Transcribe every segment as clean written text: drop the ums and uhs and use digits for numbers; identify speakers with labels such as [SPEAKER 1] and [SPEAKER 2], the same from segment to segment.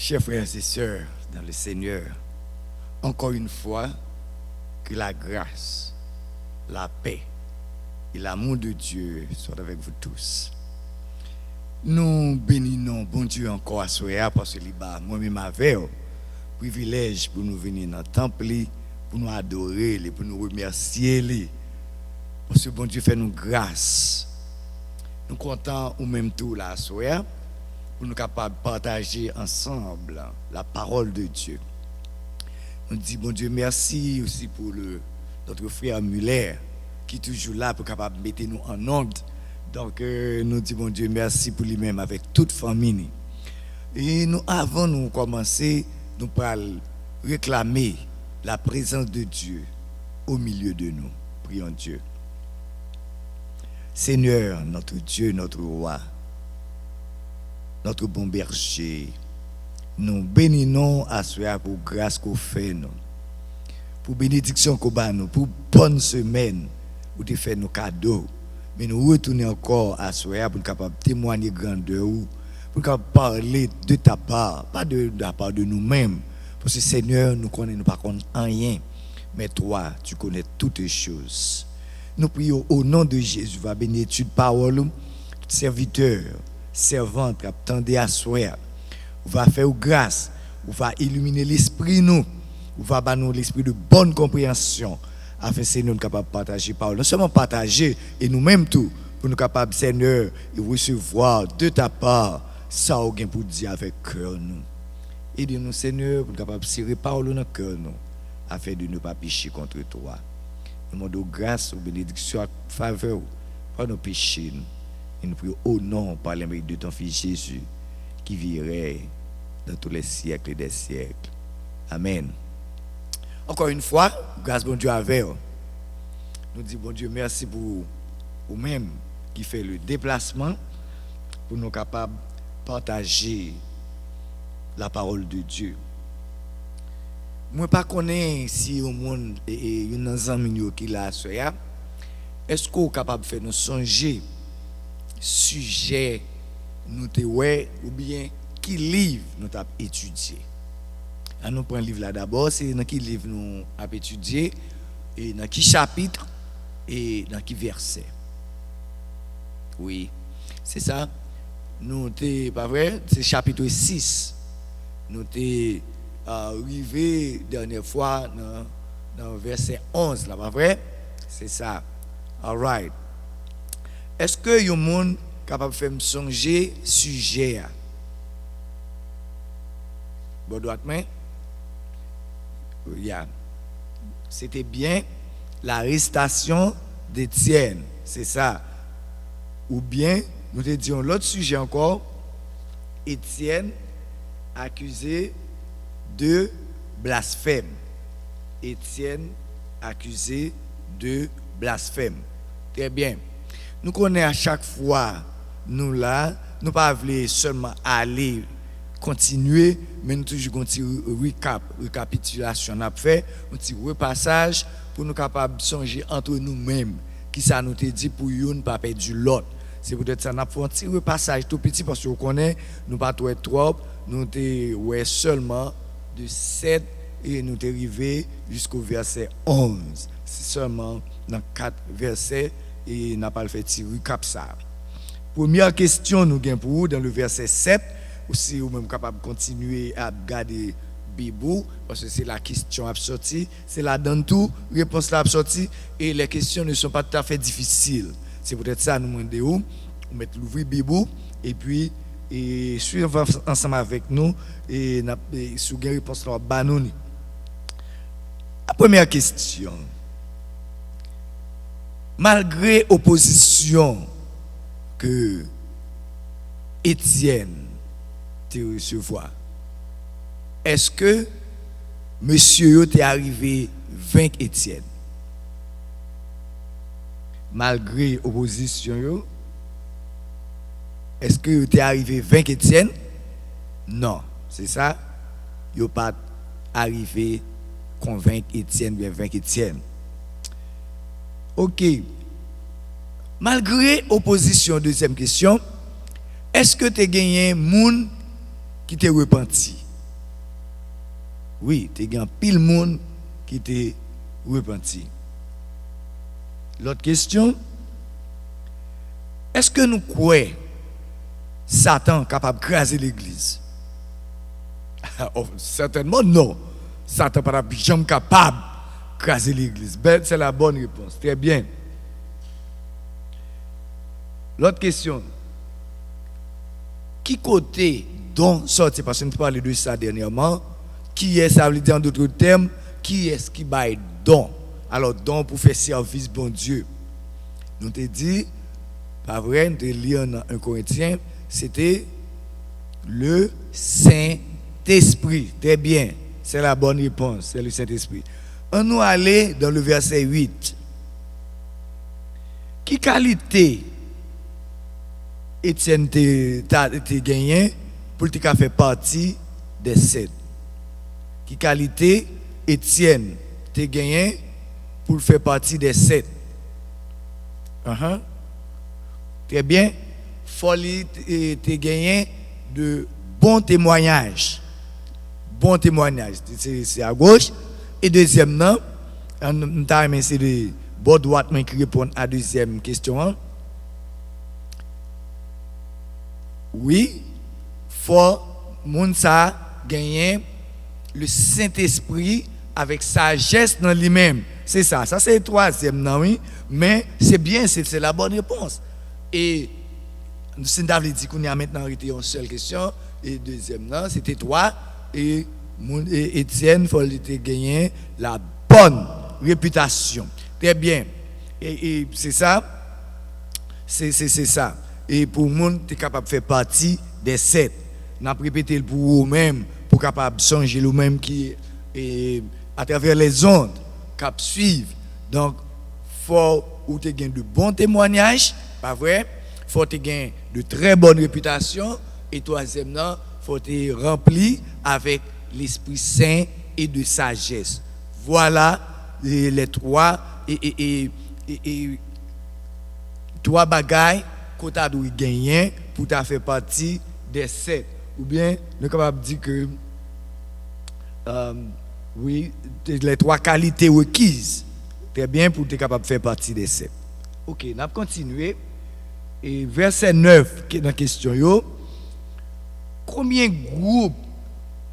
[SPEAKER 1] Chers frères et sœurs dans le Seigneur, encore une fois, que la grâce, la paix et l'amour de Dieu soient avec vous tous. Nous bénissons bon Dieu encore à soir parce que moi-même avec privilège pour nous venir dans le temple, pour nous adorer, pour nous remercier. Parce que bon Dieu fait nous grâce. Nous comptons ou même tout là à soir pour nous capables de partager ensemble la parole de Dieu. On dit bon Dieu merci aussi pour notre frère Muller qui est toujours là pour capable mettre nous en ordre. Donc nous disons bon Dieu merci pour lui-même avec toute famille. Et nous avant nous commencer, nous allons réclamer la présence de Dieu au milieu de nous. Prions Dieu. Seigneur, notre Dieu, notre roi, notre bon berger, nous bénissons à cela pour grâce qu'on fait nous, pour bénédiction qu'on a nous, pour bonne semaine, pour te faire nos cadeaux. Mais nous retournons encore à cela pour être capable de témoigner grandeur, pour capable parler de ta part, pas de la part de nous-mêmes. Parce que Seigneur, nous connaissons pas rien, mais toi, tu connais toutes les choses. Nous prions au nom de Jésus, va bénir toute parole, serviteur, servante, qui attendent à soi. Va faire grâce, va illuminer l'esprit nous, va donner l'esprit de bonne compréhension, afin que nous soyons capables de partager parole. Non seulement partager, et nous-mêmes tout, pour nous capables, Seigneur, de recevoir de ta part ça au gain pour dire avec cœur nous. Aidez-nous, Seigneur, pour nous capables de serrer parole dans le cœur nous, afin de ne pas pécher contre toi. Nous demandons grâce, aux bénédictions, à faveur, pour nos péchés. Et nous prions au nom, par le mérite de ton Fils Jésus, qui vivrait dans tous les siècles des siècles. Amen. Encore une fois, grâce bon Dieu avec vous. Nous disons bon Dieu merci pour vous-même qui fait le déplacement pour nous capables de partager la parole de Dieu. Moi pas connais si au monde et une amis qui là soya. Est-ce qu'on est capable de faire nous songer sujet nous te ouais ou bien qui livre nous t'a étudié. À nous prendre livre là d'abord, c'est dans qui livre nous a étudié et dans qui chapitre et dans qui verset. Oui, c'est ça. Nous t'es pas vrai, c'est chapitre 6. Nous t'es arrivé dernière fois dans verset 11 là, pas vrai? C'est ça. All right. Est-ce que y a un monde capable de faire me songer sujet? Bon droite main. Yeah. C'était bien l'arrestation d'Étienne, c'est ça. Ou bien nous te disons l'autre sujet encore, Étienne accusé de blasphème. Étienne accusé de blasphème. Très bien. Nous connaissons à chaque fois, nous là, nous ne pas voulons seulement aller, continuer, mais nous toujours continuer récapitulation à faire, un petit repassage pour nous capables de songer entre nous-mêmes, qui ça nous te dit pour nous ne pas perdre l'autre. C'est peut-être ça, nous avons fait un petit repassage tout petit parce que nous connaissons, nous pas trop, nous te seulement de 7 et nous te arrivé jusqu'au verset 11. C'est seulement dans 4 versets. Et n'a pas le fait tirer cap ça. Première question nous gain pour vous dans le verset 7 aussi ou même capable de continuer à regarder Bible parce que c'est la question sortie, c'est là dans tout réponse là sortie et les questions ne sont pas tout à fait difficiles. C'est peut-être ça nous demander où mettre l'ouvrir Bible et puis suivre ensemble avec nous et sous gain réponse là banoni. La première question. Malgré opposition que Étienne te recevoir, est-ce que monsieur t'est arrivé vaincre Étienne? Malgré opposition, est-ce que t'es arrivé vaincre Étienne? Non, c'est ça. Yo pas arrivé convaincre Étienne bien vaincre Étienne. Ok. Malgré opposition, deuxième question, est-ce que tu as gagné un monde qui t'a repenti? Oui, tu as pile monde qui t'est repenti. L'autre question, est-ce que nous croyons Satan capable de craser l'église? Oh, certainement non. Satan n'est jamais capable de craser l'église. C'est la bonne réponse. Très bien. L'autre question, qui côté don sorti, parce que nous parlons de ça dernièrement, qui est, ça veut dire en d'autres termes, qui est-ce qui baille don? Alors, don pour faire service, bon Dieu. Nous te dit, pas vrai, nous te lis en 1 Corinthiens, c'était le Saint-Esprit. Très bien, c'est la bonne réponse, c'est le Saint-Esprit. On nous aller dans le verset 8. Qui qualité Étienne t'a gagné pour te faire partie des 7? Qui qualité Étienne t'a gagné pour faire partie des 7? Très bien. Folie t'a gagné de bons témoignages. Bon témoignage. C'est à gauche. Et deuxièmement, c'est de bord droite qui répond à la deuxième question. Oui, faut moun sa gagner le Saint-Esprit avec sagesse dans lui-même. C'est ça c'est le troisième, non, oui, mais c'est bien, c'est la bonne réponse. Et nous avons dit qu'on a maintenant arrêté une seule question, et deuxième, non, c'était toi, et Étienne, il faut gagner la bonne réputation. Très bien. Et c'est ça, c'est ça. Et pour le monde, tu es capable de faire partie des 7. Nous avons répété pour vous-même, pour capable changer nous-mêmes qui à travers les ondes, cap suivre. Donc, il faut que tu aies de bons témoignages, pas vrai? Il faut que tu aies de très bonnes réputations. Et troisièmement, il faut que tu sois rempli avec l'Esprit Saint et de sagesse. Voilà les trois trois bagailles qu'on a dû gagner pour faire partie des 7. Ou bien, nous sommes capables de dire que oui, les trois qualités requises, très bien pour être capable de faire partie des 7. Ok, nous allons continuer. Et verset 9, qui est dans la question, combien de groupes,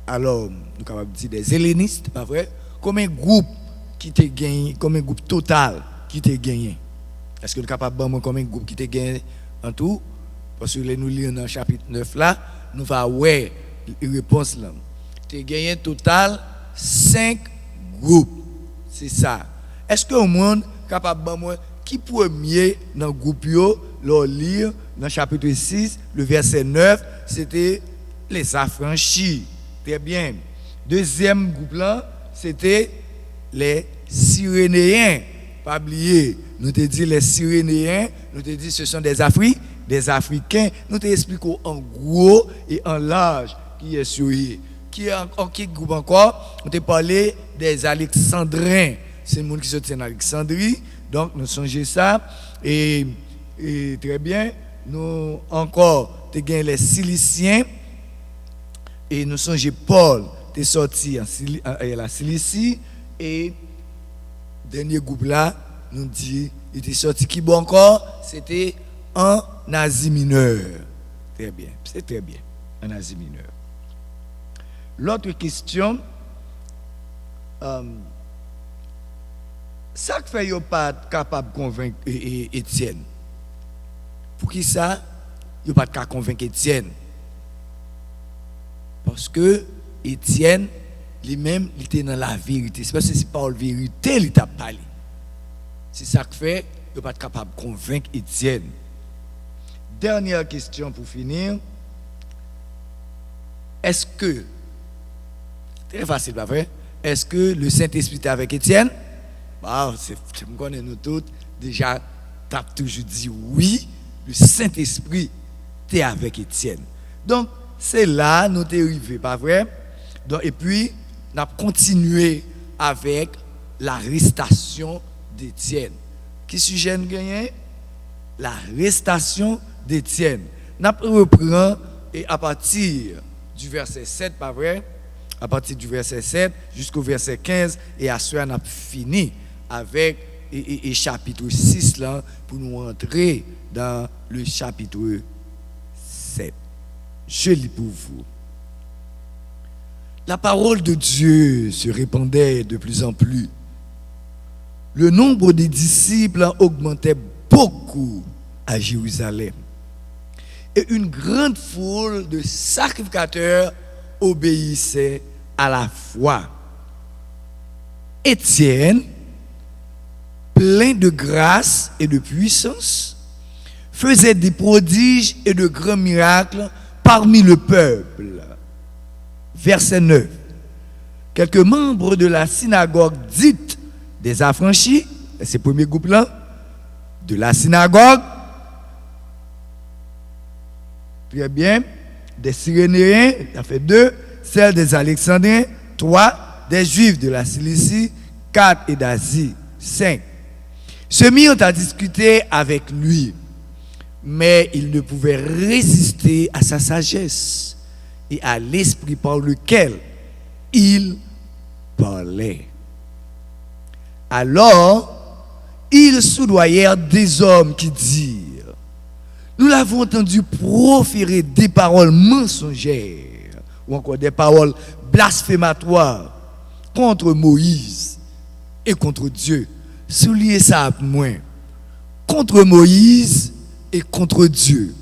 [SPEAKER 1] alors, nous sommes capables de dire des hellénistes, pas vrai? Combien de groupes qui te gagné, combien de groupes total qui te gagné? Est-ce que nous sommes capables de dire combien de groupes qui te gagné en tout? Parce que nous lisons dans le chapitre 9 là, nous allons voir la réponse là. Tu as gagné total 5 groupes. C'est ça. Est-ce que au monde capable de dire qui premier dans le groupe yo, leur lire dans le chapitre 6, le verset 9, c'était les affranchis. Très bien. Deuxième groupe là, c'était les Cyrénéens. Pas oublier, nous te dit les Cyrénéens, nous te dit ce sont des Africains. Nous te expliquons en gros et en large qui est sur eux. Qui est en quel groupe encore? On te parlé des Alexandrins. C'est le monde qui se tient en Alexandrie. Donc nous songeons ça. Et très bien. Nous encore, tu as les Ciliciens. Et nous songeons Paul, tu es sorti en la Cilicie. Et dernier groupe là, nous dit, il était sorti qui bon encore? C'était en Asie mineure. Très bien, c'est très bien, en Asie mineure. L'autre question, ça fait yo pas capable de convaincre Étienne. Pour qui ça? Yo pas capable de convaincre Étienne. Parce que Étienne lui-même, il était dans la vérité. C'est parce que c'est pas la vérité qu'il t'a parlé. C'est ça qui fait qu'il n'est pas capable de convaincre Étienne. Dernière question pour finir. Est-ce que, très facile, pas vrai? Est-ce que le Saint-Esprit est avec Étienne? Bah, nous connaissons nous tous. Déjà, tu as toujours dit oui, le Saint-Esprit est avec Étienne. Donc, c'est là nous sommes arrivés, pas vrai? Donc, et puis, nous avons continué avec l'arrestation d'Étienne. Qui sujet nous gagnons? L'arrestation d'Étienne. Nous reprend et à partir du verset 7, pas vrai? à partir du verset 7 jusqu'au verset 15, et à ce on a fini avec et chapitre 6 là, pour nous entrer dans le chapitre 7. Je lis pour vous. La parole de Dieu se répandait de plus en plus. Le nombre des disciples augmentait beaucoup à Jérusalem. Et une grande foule de sacrificateurs obéissait à la foi. Étienne, plein de grâce et de puissance, faisait des prodiges et de grands miracles parmi le peuple. Verset 9. Quelques membres de la synagogue dite des affranchis, c'est le premier groupe là, de la synagogue, très bien, des Cyrénéens, ça fait 2, celle des Alexandriens, 3, des Juifs de la Cilicie, 4 et d'Asie, 5. Se mirent à discuter avec lui, mais ils ne pouvaient résister à sa sagesse et à l'esprit par lequel il parlait. Alors, ils soudoyèrent des hommes qui dirent: nous l'avons entendu proférer des paroles mensongères ou encore des paroles blasphématoires contre Moïse et contre Dieu. Souliez ça à moi. Contre Moïse et contre Dieu.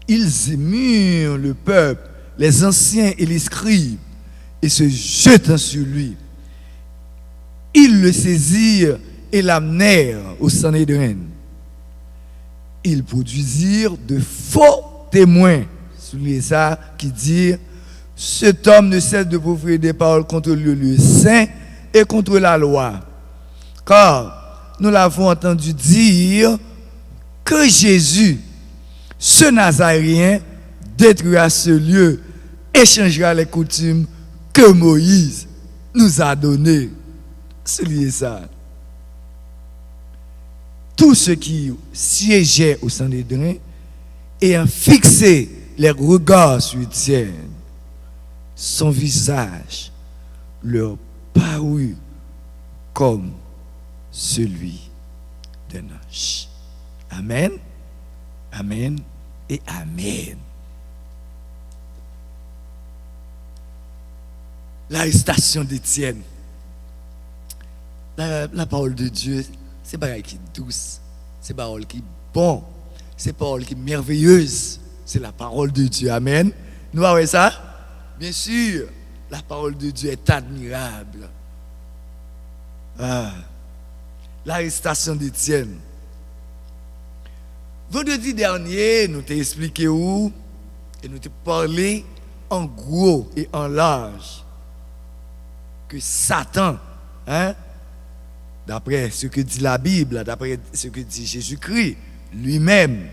[SPEAKER 1] Ils émurent le peuple, les anciens et les scribes, et se jetant sur lui. Ils le saisirent et l'amenèrent au Sanhédrin. Ils produisirent de faux témoins, soulignez ça, qui dirent: cet homme ne cesse de proférer des paroles contre le lieu saint et contre la loi. Car nous l'avons entendu dire que Jésus, ce Nazaréen, détruira ce lieu et changera les coutumes que Moïse nous a données. Soulignez ça. Tous ceux qui siégeaient au Sanhédrin ayant fixé les regards sur Étienne, son visage leur parut comme celui d'un ange. Amen, amen et amen. L'arrestation d'Étienne. La parole de Dieu, c'est parole qui est douce, c'est parole qui est bon, c'est parole qui est merveilleuse. C'est la parole de Dieu. Amen. Nous voyons ça? Bien sûr, la parole de Dieu est admirable. L'arrestation d'Étienne. Vendredi dernier, nous t'ai expliqué où et nous t'ai parlé en gros et en large que Satan, d'après ce que dit la Bible, d'après ce que dit Jésus-Christ, lui-même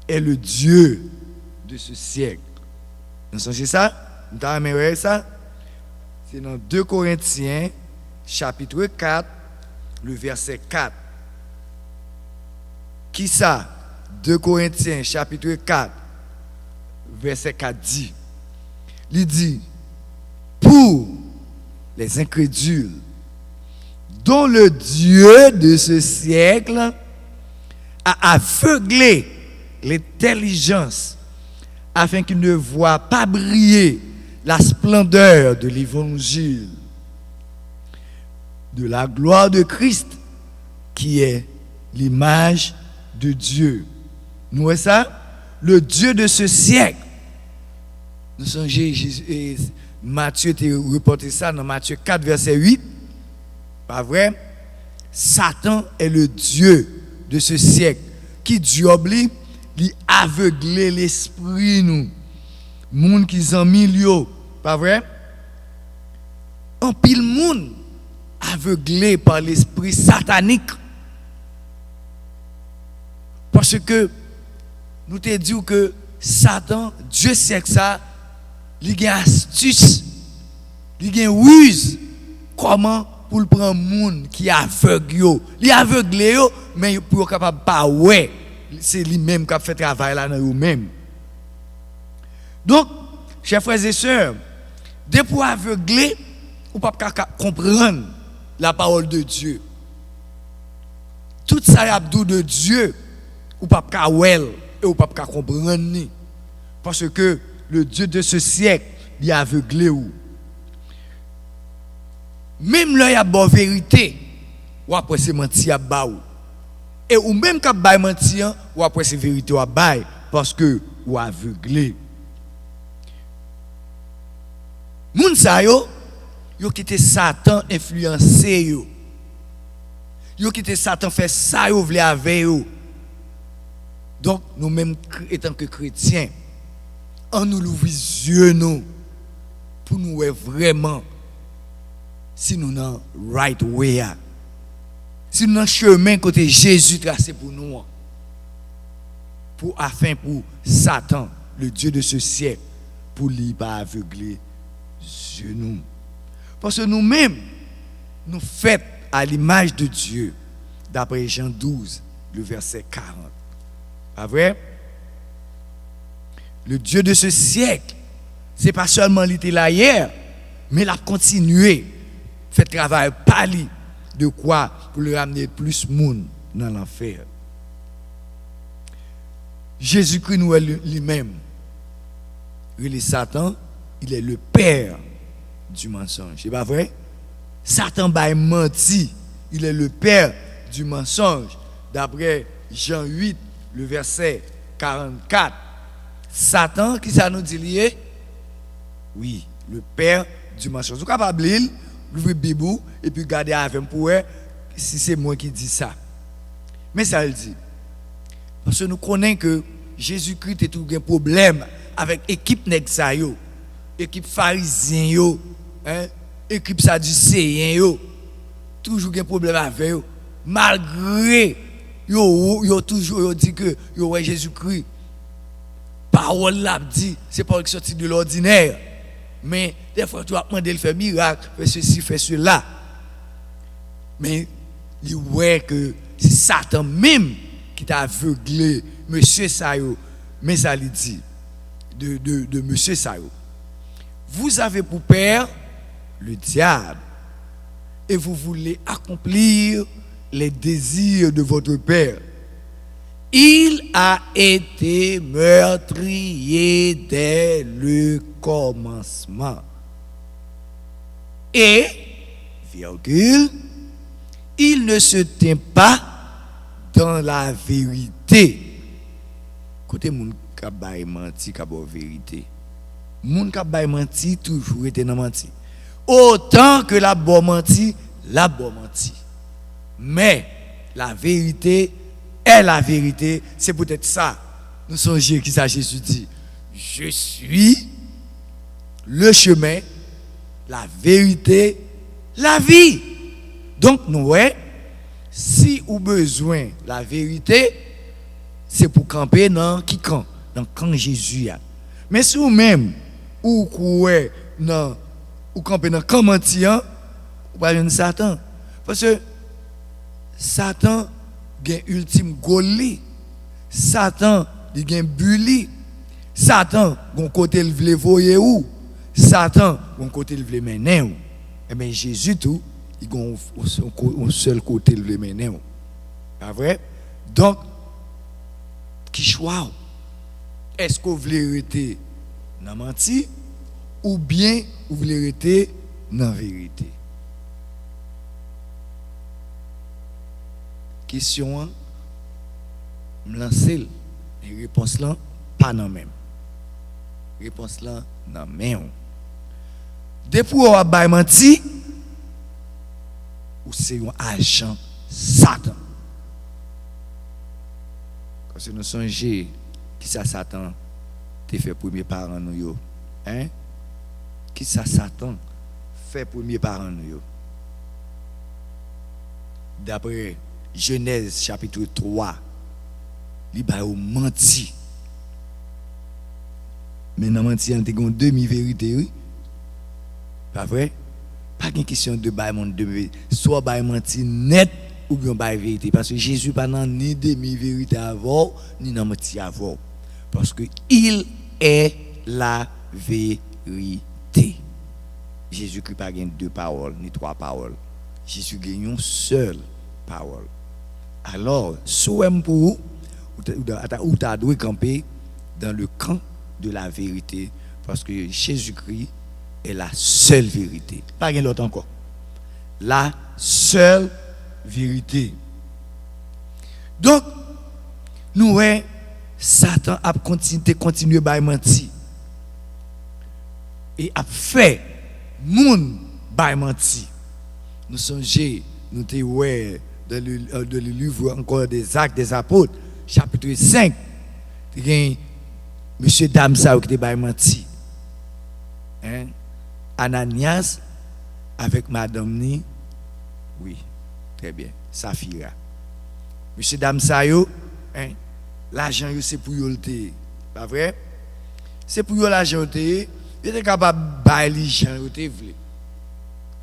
[SPEAKER 1] est le Dieu de ce siècle. Vous songez ça? Vous avez ça? C'est dans 2 Corinthiens, chapitre 4, le verset 4. Qui ça? 2 Corinthiens, chapitre 4, verset 4 dit. Il dit: pour les incrédules, dont le Dieu de ce siècle a aveuglé l'intelligence afin qu'ils ne voient pas briller la splendeur de l'évangile de la gloire de Christ qui est l'image de Dieu. Nous voyons ça? Le Dieu de ce siècle. Nous songez, Matthieu a reporté ça dans Matthieu 4 verset 8. Pas vrai? Satan est le Dieu de ce siècle qui diable li aveugler l'esprit nous. Moun qui sont milieu, pas vrai? En pile moun aveuglé par l'esprit satanique. Parce que nous te dit que Satan, Dieu sait que ça, il a une astuce, il a une ruse, comment pour le prendre monde qui aveugle, il aveugle mais pour capable pas ouais, c'est lui-même qui a fait travail là dans lui-même. Donc chers frères et sœurs, dès pour aveugler, ou pas comprendre la parole de Dieu. Tout ça y a de Dieu, ou pas et ou pas comprendre. Parce que le Dieu de ce siècle, il a aveuglé ou. Même là, il y a bonne vérité, ou après c'est menti à baou. Et ou même quand bail menti, ou après c'est vérité à bail, parce que ou aveuglé. Moun sa yo quitté Satan influencé yo. Yo quitté Satan fait ça yo vle avec yo. Donc nous mêmes étant que chrétiens, en nous l'ouvrir yeux nous pour nous voir vraiment si nous dans right way, si nous dans chemin côté Jésus tracé pour nous, afin pour Satan, le Dieu de ce siècle, pour lui pas aveugler yeux nous. Parce que nous-mêmes nous faits à l'image de Dieu, d'après Jean 12, le verset 40. Pas vrai? Le Dieu de ce siècle, c'est pas seulement il était là hier, mais il a continué, fait travail pali de quoi pour le ramener plus monde dans l'enfer. Jésus-Christ nous est lui-même. Il est Satan, il est le père du mensonge. C'est pas vrai? Satan va mentir, il est le père du mensonge. D'après Jean 8, le verset 44. Satan, qui ça nous dit lié? Oui, le père du mensonge. Vous êtes capable de lire, l'ouvrir Bible et puis garder avec pour si c'est moi qui dis ça. Mais ça le dit. Parce que nous connaissons que Jésus-Christ a tout un problème avec l'équipe Nexayo, l'équipe pharisien yo, équipe sadducéen toujours un problème avec eux. Malgré yo toujours dit que yo Jésus-Christ parole l'a dit, c'est pas qui sorti de l'ordinaire. Mais des fois tu vas demander de faire miracle, faire ceci, faire cela. Mais il voit que c'est Satan même qui t'a aveuglé monsieur Sayo, mais ça lui dit de monsieur Sayo. Vous avez pour père le diable et vous voulez accomplir les désirs de votre père. Il a été meurtrier dès le commencement. Et, virgule, il ne se tient pas dans la vérité. Côté moun ka bay menti ka bo vérité. Moun ka bay menti toujours été dans menti. Autant que la bo menti, la bo menti. Mais la vérité est la vérité, c'est peut-être ça. Nous songeons qui ça Jésus dit. Je suis le chemin, la vérité, la vie. Donc nous ouais, si ou besoin la vérité, c'est pour camper dans qui camp, dans camp Jésus a. Mais si ou même ou coué dans ou camper dans camp mentir, ou pas de Satan. Parce que Satan gen ultime goli. Satan il gen bully. Satan gon côté il vle voyer ou. Satan gon côté il vle mener ou. Et bien Jésus tout il gon un seul côté il vle mener ou. Pas vrai? Donc qui choix? Est-ce que vous voulez rester dans menti ou bien vous voulez rester dans vérité? Question me lancer et réponse là pas dans même. Réponse là dans même. Depuis ou a bay menti ou c'est un agent Satan. Parce que nous songeons qui ça Satan te fait premier parent nous yo. Hein? Qui ça Satan fait premier parent nous yo. D'après Genèse chapitre 3, il a menti. Mais dans menti, il y a une demi-vérité, oui. Pas vrai? Pas une question de bail mon demi, soit bail menti net ou bien bail vérité. Parce que Jésus pas dans ni demi-vérité avant, ni dans menti avant. Parce que il est la vérité. Jésus-Christ n'a pas deux paroles, ni trois paroles. Jésus a une seule parole. Alors, souhait pour ou tu dois camper dans le camp de la vérité, parce que Jésus-Christ est la seule vérité. Pas rien d'autre encore. La seule vérité. Donc, nous, Satan a continué à mentir. Et a fait moun à mentir. Nous songeons, nous te dans le livre encore des Actes des Apôtres, chapitre 5, il y a M. Damsa qui était menti. Ananias avec Madame Ni, oui, très bien, Safira. M. Damsa, l'argent c'est pour vous, pas vrai? C'est pour vous l'argent, il était capable de bailler Jean,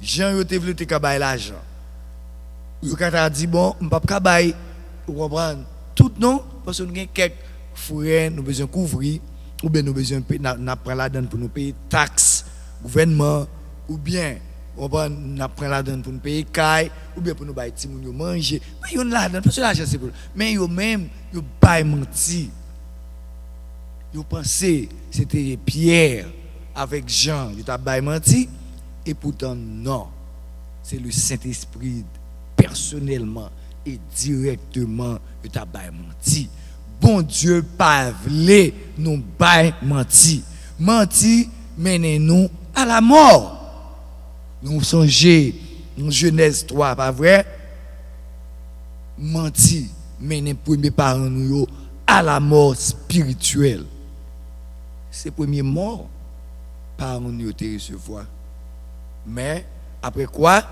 [SPEAKER 1] Jean, il était capable de l'argent. Il a dit, bon, je ne peux pas bailler, vous comprenez? Tout non, parce que nous avons quelques fourrés, nous avons besoin de couvrir, ou bien nous avons besoin de prendre la donne pour nous payer taxes, gouvernement, ou bien nous prenons la donne pour nous payer caille, ou bien pour nous payer petit nous manger. Mais ils ont la donne, parce que l'argent c'est pour. Mais ils même, ils pas menti. Ils pensaient c'était Pierre avec Jean, ils ont menti, et pourtant non. C'est le Saint-Esprit personnellement et directement que tu as menti. Bon Dieu pas voulu nous menti. Menti mène nous à la mort. Nous songeons dans Genèse 3, pas vrai? Menti mène premier parents nous à la mort spirituelle. C'est premier mort parents nous te recevoir. Mais après quoi,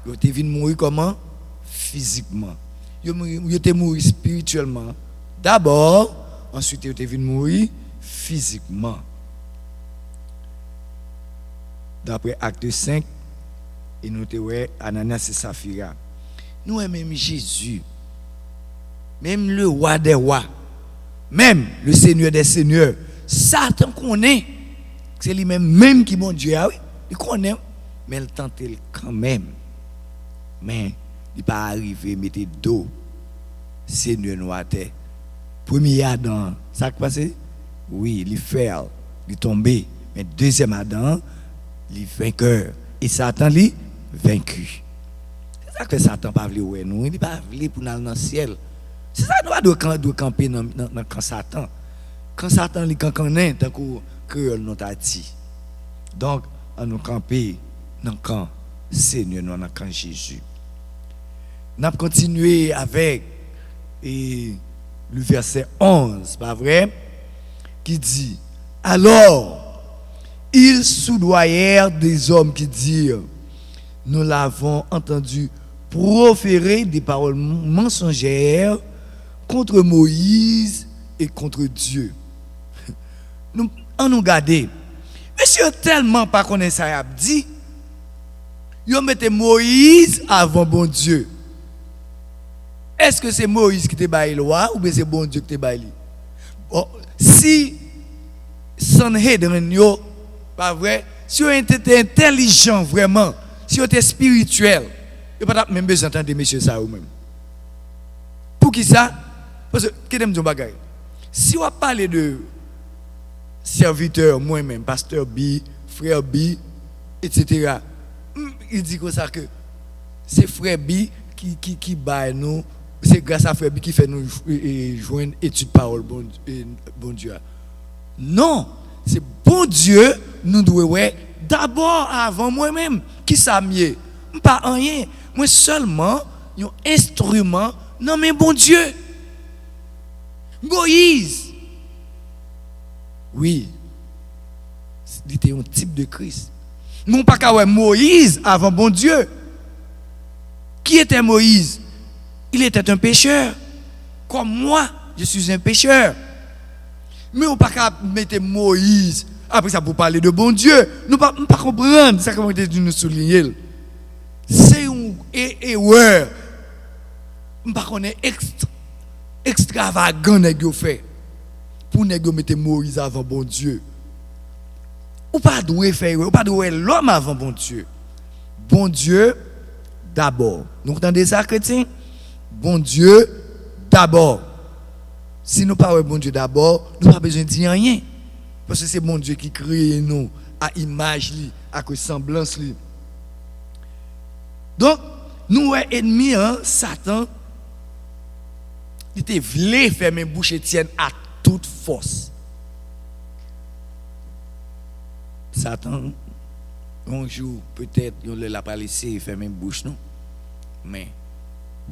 [SPEAKER 1] ils te vinn mourir comment? Physiquement. Ils étaient mourir spirituellement. D'abord, ensuite ils étaient venus mourir physiquement. D'après Acte 5, et nous avons Ananias et Saphira. Nous même Jésus, même le roi des rois, même le Seigneur des seigneurs, Satan connaît. C'est lui-même qui mon Dieu, oui, il connaît, mais il tente quand même. Mais il n'est pas arrivé à mettre dos Seigneur noir terre. Premier Adam, ça qui passe? Oui, il fait, il est tombé. Mais deuxième Adam, il est vainqueur. Et Satan, il est vaincu. C'est ça que Satan pas voulu nous. Il pas voulu pour aller dans le ciel. C'est ça que nous devons camper dans quand Satan. Quand Satan il cancané, tant que créole nous t'a dit. Donc, on nous camper dans le camp Seigneur, dans le camp Jésus. Nous avons continué avec le verset 11, pas vrai? Qui dit, alors, ils soudoyèrent des hommes qui dirent, nous l'avons entendu proférer des paroles mensongères contre Moïse et contre Dieu. On nous garde. Monsieur tellement pas connaît ça, il a dit, ils mettent Moïse avant bon Dieu. Est-ce que c'est Moïse qui te baille loi ou bien c'est bon Dieu qui te baille? Bon, si Sanhedrin, pas vrai, si on était intelligent vraiment, si on était spirituel, il n'y a pas même besoin d'entendre messieurs ça ou même. Pour qui ça? Parce que, qu'est-ce que je dis? Si on parle de serviteur, moi-même, pasteur B, frère B, etc., il dit comme ça que c'est frère B qui baille nous. C'est grâce à frère B qui fait nous joindre étude parole bon Dieu. Non, c'est bon Dieu nous devons d'abord avant moi-même qui ça mieux. Pas rien, moi seulement un instrument nommé bon Dieu. Moïse. Oui. Il était un type de Christ. Non pas qu'à Moïse avant bon Dieu. Qui était Moïse? Il était un pécheur. Comme moi, je suis un pécheur. Mais on ne peut pas mettre Moïse après ça pour parler de bon Dieu. Nous ne pas comprendre ça comme nous souligner. C'est une erreur. On pas connaît extravagant nèg fait pour nèg mettre Moïse avant bon Dieu. ou pas doué faire, ou pas doué l'homme avant bon Dieu. Bon Dieu d'abord. Nous entendez ça, chrétien? Bon Dieu d'abord. Si nous parlons bon Dieu d'abord, nous n'avons pas besoin de dire rien. Parce que c'est bon Dieu qui crée nous à image, à ressemblance. Donc, nous sommes ennemis, Satan, il te voulait fermer bouche Étienne à toute force. Satan, un jour, peut-être, il ne l'a pas laissé fermer bouche, non? Mais,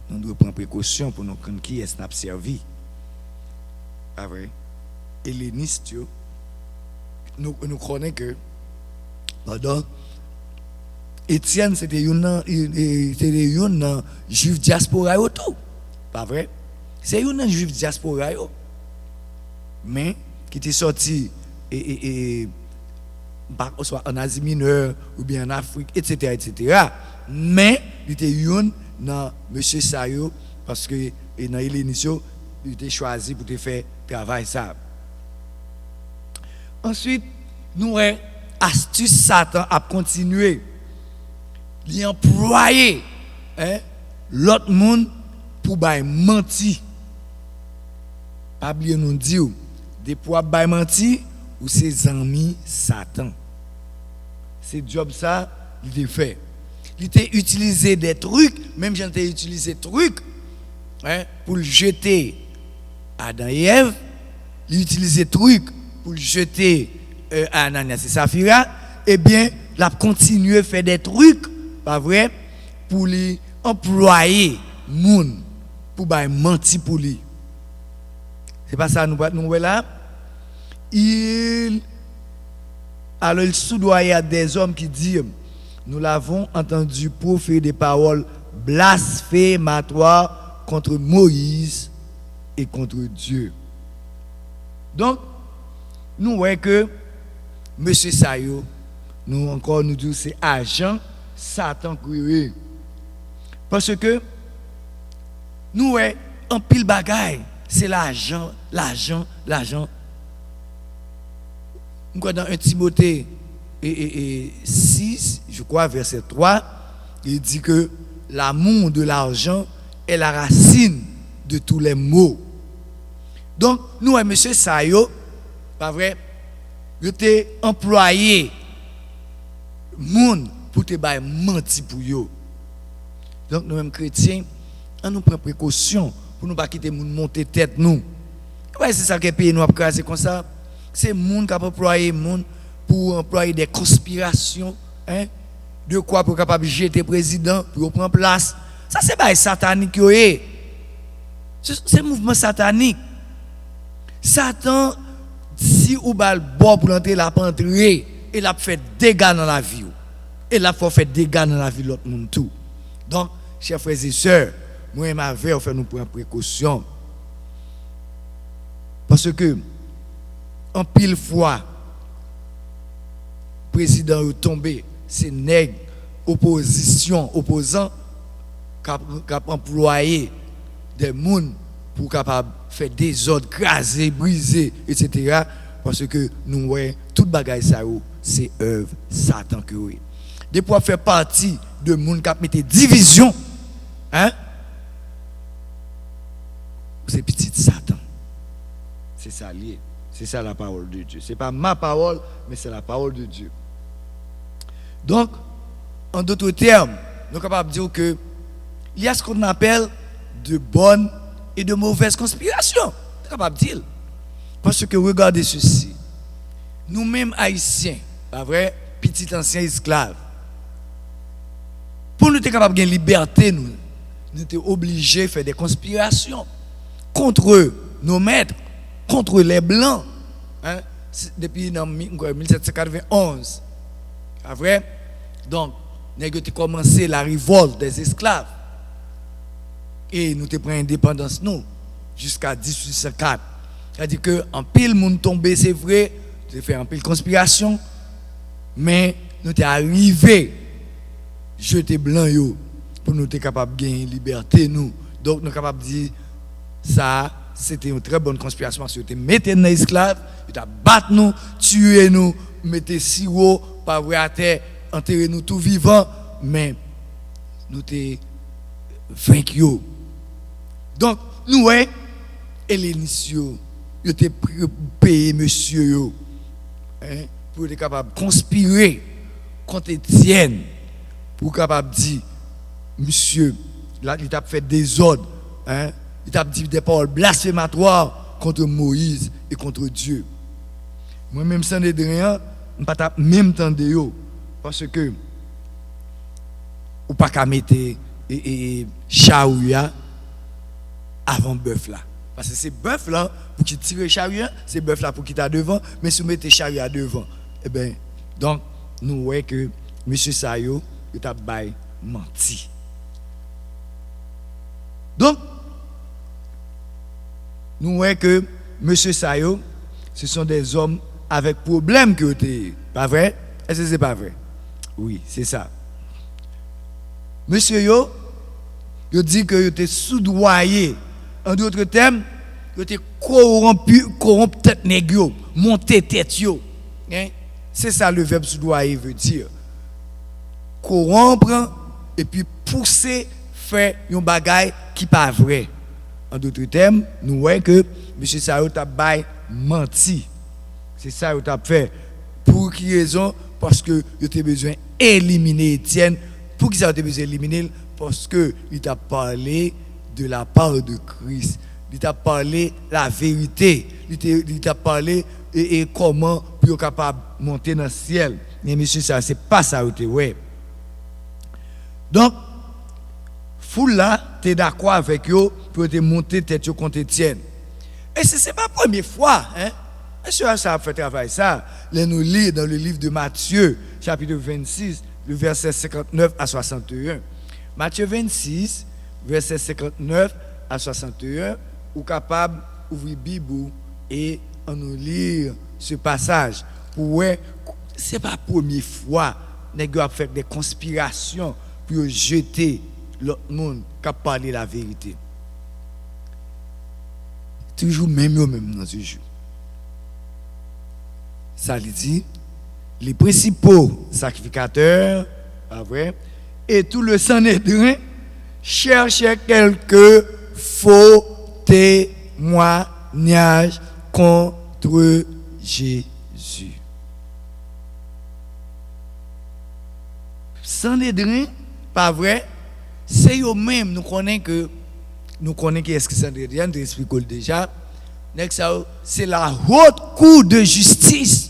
[SPEAKER 1] nous devons prendre précaution pour nous connaître qui est-ce qui n'a servi. Pas vrai? Helléniste, nous connaissons que, pardon, Étienne, c'était un juif diaspora tout. Pas vrai? C'est un juif diaspora. Mais qui était sorti soit en Asie mineure ou bien en Afrique, etc. etc. Mais il était un dans M. Sayo parce que dans l'Hélénisio, il était choisi pour te faire travail ça. Ensuite, nous avons astuce Satan à continuer. Il employer l'autre monde pour mentir. Pas oublier nous dire des pour mentir ou ses amis Satan. C'est job ça, il fait. Il a utilisé des trucs, même j'ai utilisé des trucs pour le jeter Adam et Ève. Il a utilisé des trucs pour le jeter Ananias et Saphira. Eh bien, il a continué à faire des trucs, pas vrai, pour lui employer moun pour mentir pour lui. C'est pas ça nous là. Alors il soudoya des hommes qui disent, nous l'avons entendu proférer des paroles blasphématoires contre Moïse et contre Dieu. Donc, nous voyons que M. Sayo, nous encore nous disons c'est agent Satan créé. Parce que nous voyons en pile bagaille, c'est l'argent. Nous dans 1 Timothée 6, je crois, verset 3, il dit que l'amour de l'argent est la racine de tous les maux. Donc, nous, M. Sayo, pas vrai, il était employé moun pour te mentir pour eux. Donc, nous-mêmes chrétiens, on nous prend précaution pour ne pas quitter moun monter tête nous. Ouais, c'est ça que pays nous a crasé comme ça. C'est moun qui a employé moun pour employer des conspirations, de quoi pour capable jeter président pour prendre place. Ça c'est pas satanique c'est mouvement satanique. Satan si ou bal bon pour entrer la entrer et l'a fait dégâts dans la vie. Et l'a fait dégâts dans la vie de l'autre monde tout. Donc, chers frères et sœurs, moi et ma veille, nous prendre précaution. Parce que, en pile fois, le président est tombé, c'est nègre, opposant, qui a employé des gens pour capable faire des ordres, craser, briser, etc. Parce que nous voyons, toute bagaille ça, c'est œuvre Satan que oui. Des pour faire partie de gens qui mettent division, c'est petit Satan. C'est ça lié. C'est ça la parole de Dieu. Ce n'est pas ma parole, mais c'est la parole de Dieu. Donc, en d'autres termes, nous sommes capables de dire que il y a ce qu'on appelle de bonnes et de mauvaises conspirations. Nous sommes capables de dire. Parce que regardez ceci. Nous-mêmes haïtiens, pas vrai, petits anciens esclaves, pour nous être capables de liberté, nous sommes obligés de faire des conspirations contre nos maîtres, contre les Blancs, depuis 1791. Pas vrai? Donc, nous avons commencé la révolte des esclaves. Et nous avons pris l'indépendance, nous, jusqu'à 1804. C'est-à-dire qu'en pile, monde tombé, c'est vrai, nous avons fait en pile conspiration, mais nous sommes arrivés, jeter blanc, pour nous être capables de gagner liberté, nous. Donc, nous sommes capables de dire, ça, c'était une très bonne conspiration, parce que nous mettez nos esclaves, nous battu nous, tué nous, mettre sirop, pas vrai à terre, enterrer nous tout vivant, mais nous te vaincu. Donc, nous, Hellénistes, ils étaient payés, monsieur, hein, pour être capable de conspirer contre Étienne, pour être capable de dire, monsieur, là, il a fait des ordres, hein, il a dit des paroles blasphématoires contre Moïse et contre Dieu. Moi-même, sans de rien, je ne peux pas même temps de yo, parce que, ou pas qu'à mettre chaouia avant bœuf là. Parce que c'est bœuf là pour qu'il tire chaouia, c'est bœuf là pour qu'il t'a devant, mais si vous mettez chaouia devant, eh bien, donc, nous voyons que M. Sayo, il a menti. Donc, nous voyons que M. Sayo, ce sont des hommes avec problème que vous. Pas vrai? Est-ce que ce n'est pas vrai? Oui, c'est ça. Monsieur yo, il dit que il était soudoyé. En d'autres termes, il était corrompu tête nègre, monté tête yo. Hein? C'est ça le verbe soudoyer veut dire. Corrompre et puis pousser faire un bagage qui pas vrai. En d'autres termes, nous voyons que M. Sayo t'a menti. C'est ça qu'il a fait. Pour quelle raison? Parce que il a besoin d'éliminer Étienne. Pour qui ça a besoin d'éliminer? Parce qu'il t'a parlé de la part de Christ. Il t'a parlé la vérité. Il t'a parlé et comment pour être capable de monter dans le ciel. Mais monsieur, ça, c'est pas ça où tu es. Donc, foule là, tu es d'accord avec eux pour te monter tête contre Étienne. Et ce n'est pas la première fois. Hein? Monsieur, ça a fait travail ça. Là, nous lisons dans le livre de Matthieu, chapitre 26, le verset 59 à 61. Matthieu 26, verset 59 à 61, ou capable d'ouvrir la Bible et en nous lire ce passage. Ouais, ce n'est pas la première fois que nous fait des conspirations pour jeter l'autre monde qui a parlé la vérité. Toujours même dans ce jour. Ça lui dit, les principaux sacrificateurs, pas vrai, et tout le Sanhédrin cherchaient quelques faux témoignages contre Jésus. Sanhédrin, pas vrai, c'est eux-mêmes, nous connaissons qui est-ce que Sanhédrin, nous expliquons déjà. C'est la haute cour de justice.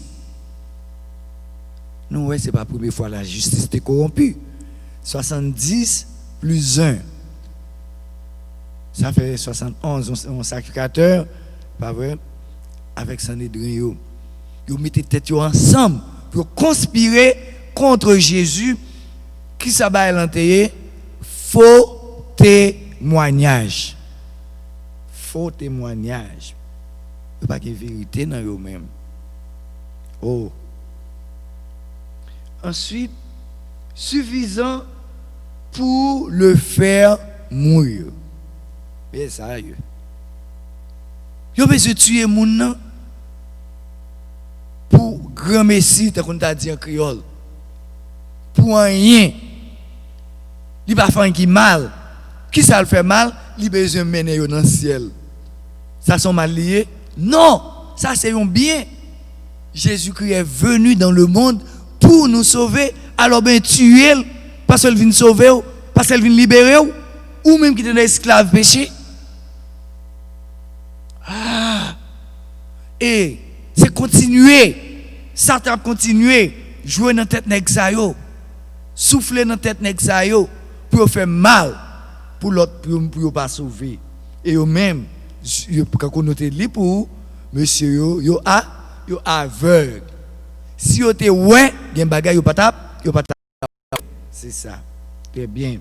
[SPEAKER 1] Nous, ouais, ce n'est pas la première fois que la justice était corrompue. 70 plus 1. Ça fait 71, on sacrificateur, pas vrai, avec Sanhédrin. Ils mettaient tête ensemble pour conspirer contre Jésus, qui s'abat l'enterré, faux témoignage. Faux témoignage. Il n'y a pas de vérité dans eux-mêmes. Oh. Ensuite, suffisant pour le faire mourir. Mais ça, il y a besoin de tuer mon nom pour grand messie, comme on t'a dit en créole. Pour rien. Il va faire qui mal. Qui ça le fait mal? Il a besoin de mener dans le ciel. Ça sont mal liés? Non, ça c'est un bien. Jésus-Christ est venu dans le monde pour nous sauver. Alors bien tuer parce qu'il vient sauver, parce qu'il vient libérer, ou même qui était esclave péché. Ah, et c'est continuer. Satan continuer jouer dans la tête nèg sa yo, souffler dans la tête nèg sa yo pour faire mal pour l'autre pour pas sauver. Et eux même quand on note li pour monsieur yo aveugle. Si yo te ouais, gen bagay yo pas tap. C'est ça. Très bien.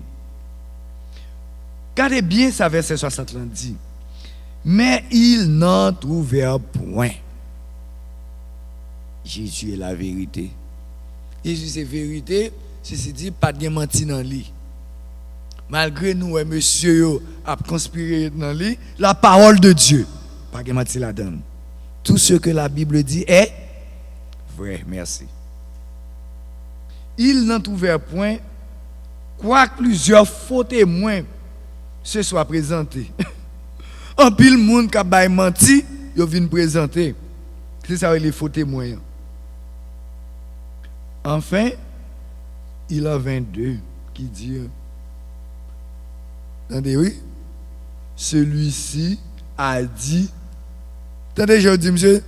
[SPEAKER 1] Regardez bien ça verset 60 là dit. Mais ils n'en trouvèrent point. Jésus est la vérité. Jésus c'est vérité, ceci dit pas de menti dans lui. Malgré nous monsieur a conspiré dans lui, la parole de Dieu pas de menti là-dedans. Tout ce que la Bible dit est vrai, merci. Il n'en trouvait point, quoique plusieurs faux témoins se soient présentés. En pile monde qui a menti, ils viennent présenter. C'est ça les faux témoins. Enfin, il a 22 qui dit, attendez, oui, celui-ci a dit, attendez, je dis, monsieur,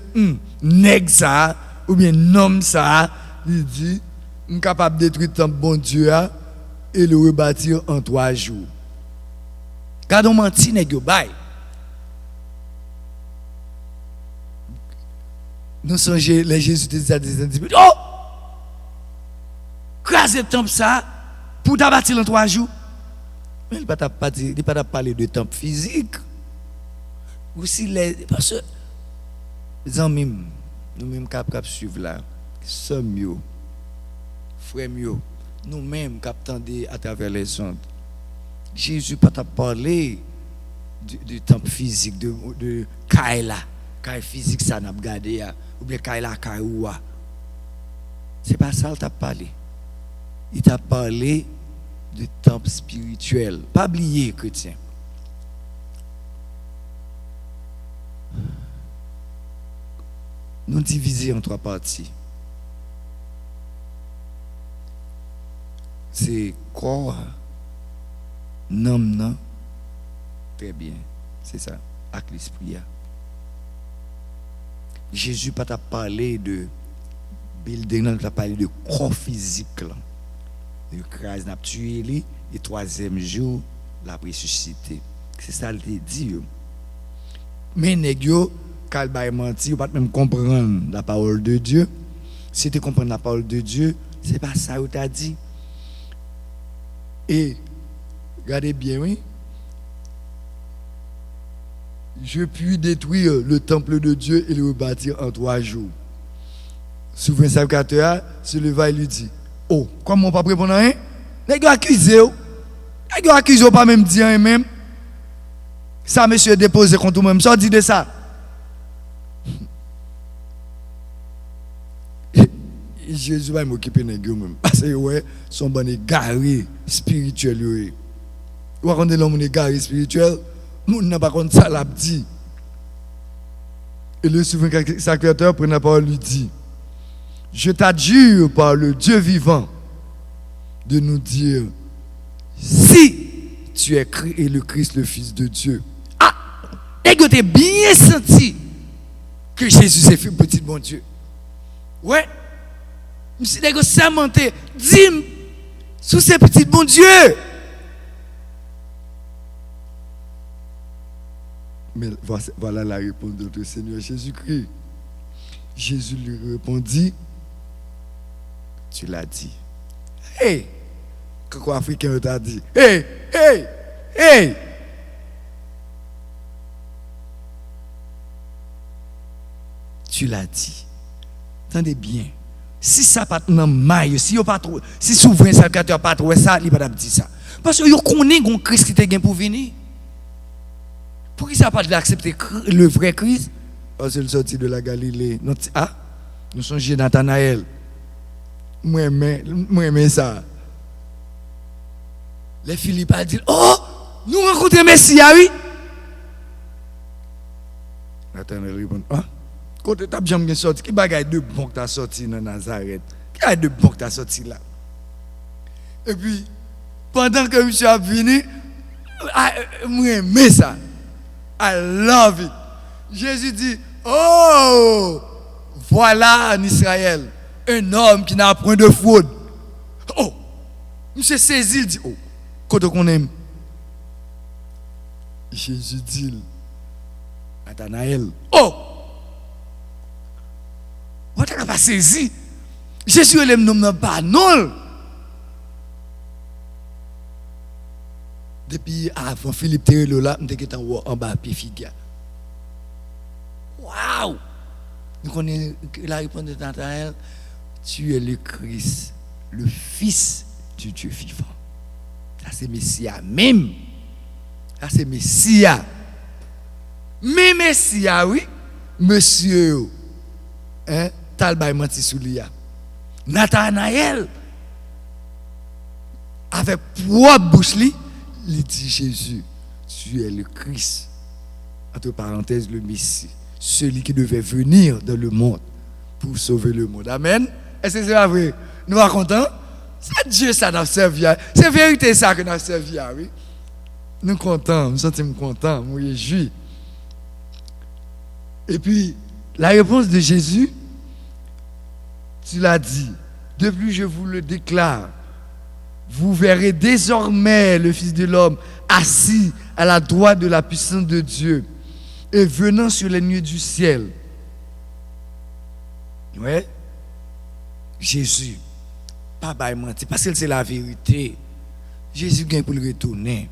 [SPEAKER 1] nèg ça, ou bien nom ça, il dit, je suis capable de détruire le bon Dieu et le rebâtir en 3 jours. Quand on mentit, nèg yo bay. Nous songeons, les Jésus disait à des individus, oh! Craser le temple ça, pour t'abattre en 3 jours. Mais il ne peut pas parler de temple physique. Aussi, parce que, les amis, nous-mêmes, cap suivre là, sommes frères, nous-mêmes, cap tendez à travers les ondes. Jésus ne peut pas parler du temple physique, de Kaila. Kaila physique, ça n'a pas gardé, ou bien Kaila Kaoua. Ce n'est pas ça qu'il t'a parlé. Il t'a parlé du temple spirituel. Pas oublier, chrétien. Nous divisons en 3 parties. C'est corps, non, très bien, c'est ça, avec l'esprit. Jésus pas t'a parlé de building, il t'a parlé de corps physique là. Le crâne n'a tué lui et 3e jour l'a ressuscité. C'est ça qu'il dit. Mais nèg yo quand il menti, pas même comprendre la parole de Dieu. Si tu comprends la parole de Dieu, c'est pas ça que tu as dit. Et regardez bien, oui. Je puis détruire le temple de Dieu et le rebâtir en 3 jours. Souverain sacrificateur se leva et lui dit, oh, comment on pas répondre à rien? Les gars accusés, les gars accusés pas même dire même. Ça, monsieur, déposé contre moi-même. Ça dit de ça. Jésus va m'occuper de nous même. Parce que, ouais, son bon égaré spirituel. Ou quand l'homme est égaré spirituel, nous n'avons pas contre ça, l'a dit. Et le souverain sacrificateur prend la parole lui dit, je t'adjure par le Dieu vivant de nous dire, si tu es le Christ, le Fils de Dieu. Ah, et que tu as bien senti que Jésus est fait petit bon Dieu. Ouais. Si tu as sermenté, dis-moi, sous ces petits bon Dieu. Mais voilà la réponse de notre Seigneur Jésus-Christ. Jésus lui répondit, tu l'as dit. Hey! Quoi africain t'a dit? Hey! Hey! Hey! Tu l'as dit. Attendez bien. Si ça pas dans maille, si souverain sacrificateur pas trouvé ça, il pas dire ça. Parce que yo connaît un Christ qui te pour venir. Pour qui ça pas d'accepter le vrai Christ? Parce qu'il sorti de la Galilée. Nous sommes chez Nathanaël. Moi mais ça. Les Philippe a dit, oh, nous rencontrons Messia, oui. Nathanaël répond, ah, quand tu as bien sorti, qui bagaille de bon que tu as sorti dans Nazareth? Qui a de bon que tu as sorti là? Et puis, pendant que je suis venu, moi j'aime ça. I love it. Jésus dit, oh, voilà en Israël un homme qui n'a point de fraude. Oh, monsieur saisi, il dit, oh, quand on aime. Jésus dit, Nathanaël, oh, on t'a pas saisi. Jésus est le nom pas non. Depuis avant Philippe Terrelo là, on était en bas pied figue. Waouh! Nous connaissons la réponse de Nathanaël, tu es le Christ, le Fils du Dieu vivant. Ça c'est Messia même. Ça c'est Messia. Mais Messia, oui, monsieur, hein, total by menti sous lui. Nathanaël avec propre bouche lui, il dit Jésus, tu es le Christ. Entre parenthèses, le Messie, celui qui devait venir dans le monde pour sauver le monde. Amen. Est-ce que c'est pas vrai? Nous sommes contents? C'est Dieu ça nous servi. C'est vérité ça que nous servi. Oui. Nous sommes contents, nous sommes contents, nous réjouis. Et puis, la réponse de Jésus, tu l'as dit, de plus je vous le déclare, vous verrez désormais le Fils de l'homme assis à la droite de la puissance de Dieu et venant sur les nuées du ciel. Ouais. Jésus, pas bail mentir, parce que c'est la vérité. Jésus vient pour le retourner.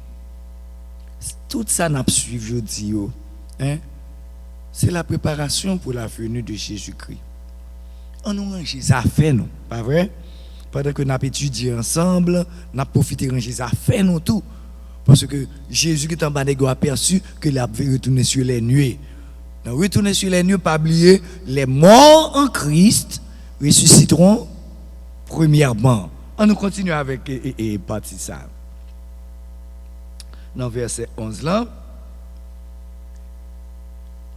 [SPEAKER 1] Tout ça n'a pas suivi, je dis. Hein? C'est la préparation pour la venue de Jésus-Christ. On nous range les affaires, nous, pas vrai? Pendant que nous avons étudié ensemble, nous avons profité de ranger les affaires, nous tout. Parce que Jésus qui est en bas de a aperçu qu'il a retourné sur les nuées. Nous retourner sur les nuées, pas oublier, les morts en Christ ressusciteront premièrement. On nous continue avec et partie ça. Dans verset 11 là,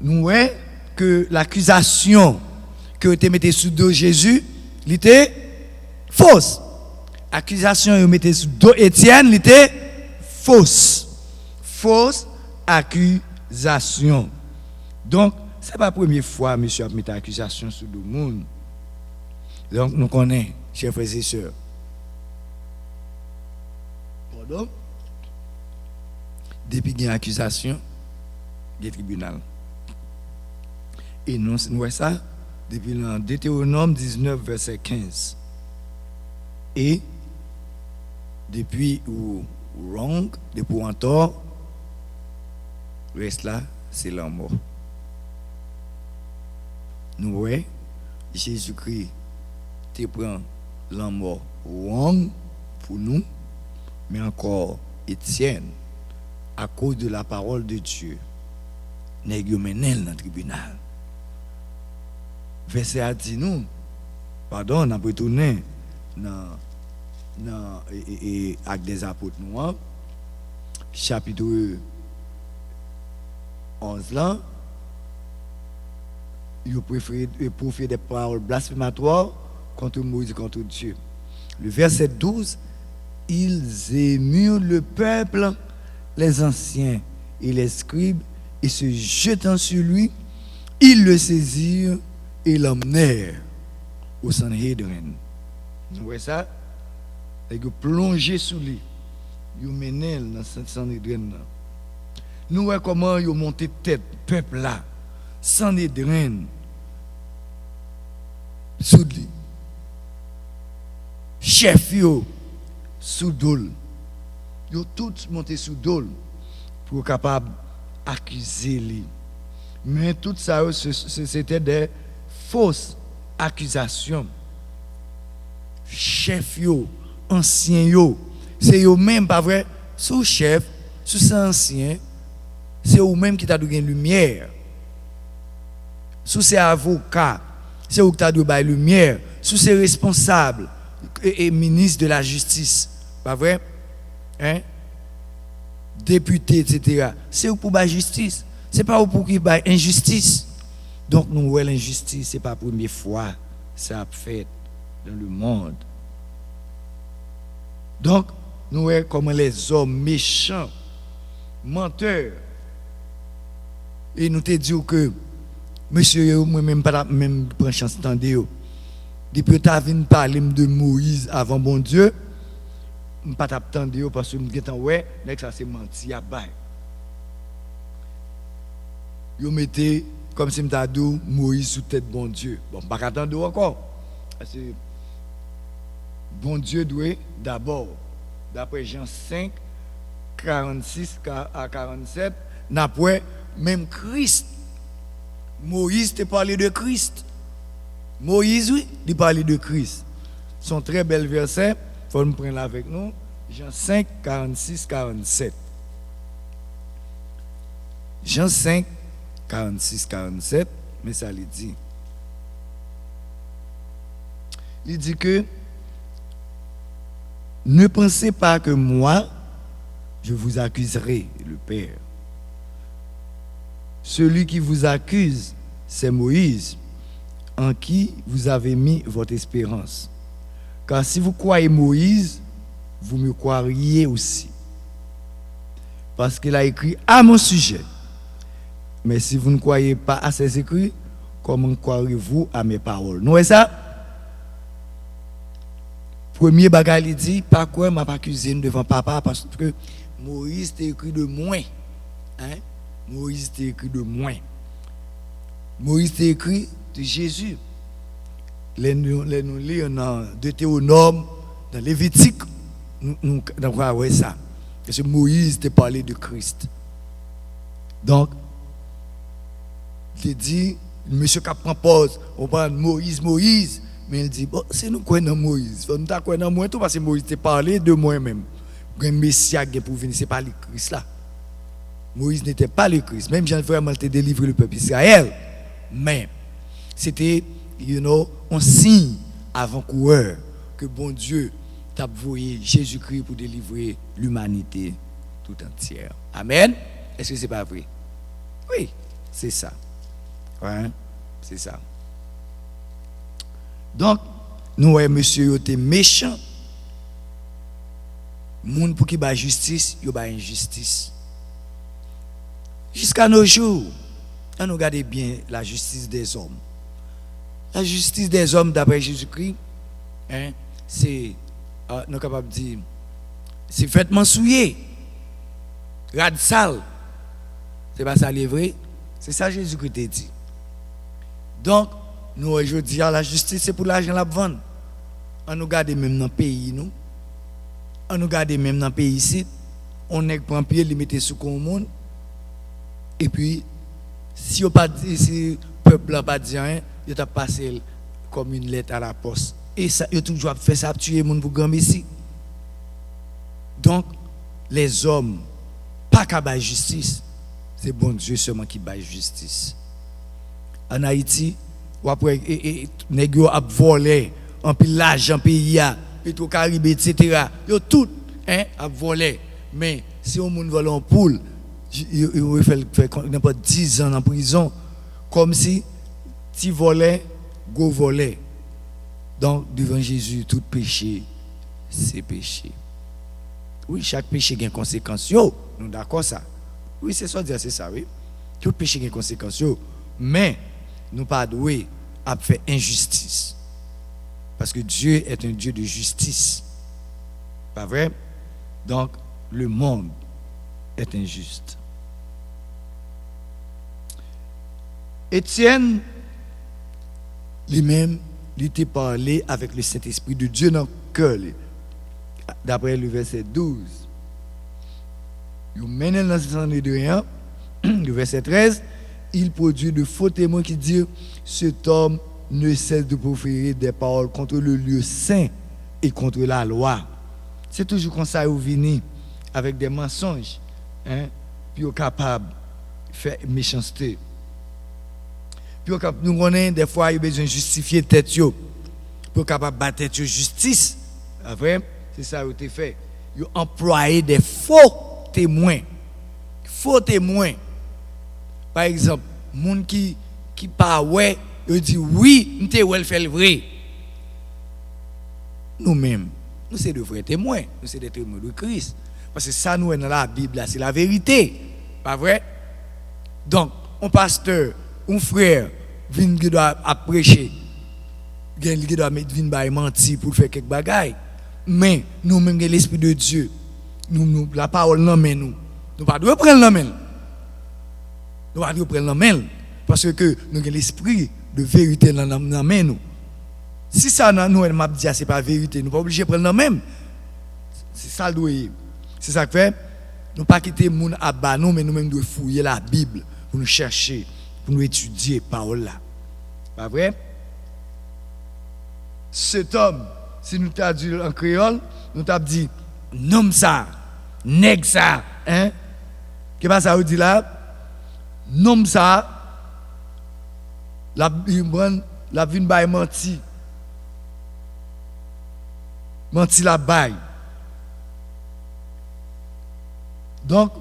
[SPEAKER 1] nous voyons que l'accusation que était mise sous dos Jésus, elle était fausse. L'accusation que mettait sous dos Étienne, elle était fausse. Fausse accusation. Donc, ce n'est pas la première fois que monsieur a mis l'accusation sous le monde. Donc, nous connaissons, chers frères et sœurs. Pardon? Depuis qu'il y a une accusation, il y a un tribunal. Et nous voyons ça depuis le Deutéronome 19, verset 15. Et depuis ou wrong, depuis un tort, reste là, c'est la mort. Nous voyons, Jésus-Christ te prend la mort wrong pour nous, mais encore Étienne, à cause de la parole de Dieu, n'est mené dans le tribunal. Verset a dit nous, pardon, on a retourné dans Actes des Apôtres noirs, chapitre 11 là, ils préfèrent proférer des paroles blasphématoires contre Moïse, contre Dieu. Le verset 12, ils émurent le peuple, les anciens et les scribes, et se jetant sur lui, ils le saisirent et l'emmenèrent au Sanhédrin. Vous voyez ça? Ils ont plongé sous lui. Ils ont mené dans ce Sanhédrin. Nous voyons comment ils ont monté tête, peuple là, Sanhédrin, sous lui. Chef yo, sous dol. Ils ont tous monté sous dol pour être capable d'accuser lui. Mais tout ça, c'était des fausses accusations. Chef yo, ancien yo, c'est eux même pas vrai, sous chef, sous ancien, c'est eux même qui t'a donné lumière. Sous ces avocats, c'est eux qui t'a donné lumière, sous ces responsables et ministres de la justice, pas vrai? Hein? Députés, etc. C'est eux pour la justice. C'est pas pour qui bail injustice. Donc nous voyons l'injustice, c'est pas la première fois ça a fait dans le monde. Donc nous voyons comment les hommes méchants, menteurs, et nous te disons que monsieur moi même pas même prendre chance d'entendre. Depuis que tu as venu parler de Moïse avant bon Dieu, je ne pas t'attendre parce que je me dis ouais, ça c'est menti à bail. Yo mettez comme si m'ta dit Moïse sous tête bon Dieu. Bon, pas attendre encore. Parce que bon Dieu doit d'abord, d'après Jean 5, 46 à 47, d'après même Christ. Moïse te parlé de Christ. Moïse, oui, il parlait de Christ. Son très bel verset, il faut nous prendre là avec nous. Jean 5, 46, 47. Jean 5, 46, 47, mais ça lui dit. il dit que ne pensez pas que moi, je vous accuserai, le Père. Celui qui vous accuse, c'est Moïse, en qui vous avez mis votre espérance. Car si vous croyez Moïse, vous me croiriez aussi. Parce qu'il a écrit à mon sujet. Mais si vous ne croyez pas à ses écrits, comment croirez-vous à mes paroles? Nous voyez ça? Premier bagage, il dit, pas quoi m'a pas accusé devant papa, parce que Moïse t'a écrit de moins. Hein? Moïse t'a écrit de moins. Moïse t'a écrit de Jésus. Nous lisons dans Deutéronome, dans Lévitique, nous voyons ça. Parce que Moïse t'a parlé de Christ. Donc, il dit, monsieur qui prend pause, on parle Moïse, mais il dit, bon, c'est nous quoi dans Moïse. Nous t'as quoi dans moi tout parce que Moïse t'a parlé de moi-même. Le Messie pour venir, c'est pas le Christ là. Moïse n'était pas le Christ. Même Jean vraiment t'a délivré le peuple d'Israël. Mais c'était, un signe avant-coureur que bon Dieu t'a envoyé Jésus-Christ pour délivrer l'humanité tout entière. Amen. Est-ce que c'est pas vrai? Oui, c'est ça. Ouais, c'est ça. Donc, nous, monsieur, était méchant. Moun pour qui bat justice, il bat injustice. Jusqu'à nos jours, on nous regarde bien la justice des hommes. La justice des hommes d'après Jésus-Christ, c'est, nous capables de dire, c'est vêtements souillés, rad sale. C'est pas ça le vrai. C'est ça Jésus-Christ a dit. Donc, nous aujourd'hui, la justice, c'est pour l'argent la vendre. On nous regarde même dans le pays, nous. On nous regarde même dans le pays ici. On est prend pied, les mettre sous le monde. Et puis, si le peuple n'a pas dit rien, il a passé comme une lettre à la poste. Et ça, il a toujours fait ça, tuer les gens pour gagner ici. Donc, les hommes, pas qu'à bailler justice, c'est bon Dieu seulement qui baille justice. En Haïti, les gens ont volé, en pile l'argent pays, Petro-Caraïbes, etc. Ils ont tout volé. Mais si on vole en poule, il fait n'importe 10 ans en prison, comme si tu volais, go volais. Donc, devant Jésus, tout péché, c'est péché. Oui, chaque péché a une conséquence. Yo, nous d'accord ça. Oui, c'est ça dire, c'est ça, oui. Tout péché a une conséquence. Yo. Mais, nous pas doués à faire injustice. Parce que Dieu est un Dieu de justice. Pas vrai? Donc, le monde est injuste. Étienne, lui-même, il était parlé avec le Saint-Esprit de Dieu dans le cœur. D'après le verset 12. Il mène dans le sens de rien. Le verset 13. Il produit de faux témoins qui disent cet homme ne cesse de proférer des paroles contre le lieu saint et contre la loi. C'est toujours comme ça, vous venez avec des mensonges, puis vous êtes capable de faire méchanceté. Puis nous connaissons des fois, il y a besoin de justifier tête, pour capable de battre tête justice. Vrai? C'est ça que vous avez fait. Vous employez des faux témoins. Faux témoins. Par exemple, les gens qui parlent, ouais, ils disent oui, nous devons faire le vrai. Nous-mêmes, nous sommes de vrais témoins. Nous sommes des témoins de Christ. Parce que ça, nous, dans la Bible, c'est la vérité. Pas vrai? Donc, un pasteur, un frère, vient qui doit prêcher, qui doit venir mentir pour faire quelques bagailles. Mais nous-mêmes, l'Esprit de Dieu, la parole non mais nous. Nous ne pouvons pas prendre la main. Nous ne pouvons pas prendre la main. Parce que nous avons l'esprit de vérité dans la main. Nous. Si ça, nous, m'a dit, ce n'est pas la vérité, nous ne sommes pas obligés de prendre la main. C'est ça le doigt. C'est ça que fait. Nous ne pas quitter les gens à bas, nous, mais nous-mêmes devons fouiller la Bible pour nous chercher, pour nous étudier la parole là. Pas vrai? Cet homme, si nous traduisons en créole, nous t'avons dit, nomme ça, nèg ça, hein? Qu'est-ce que ça veut dire là? Nomme ça, la vie menti. menti la baille. Donc,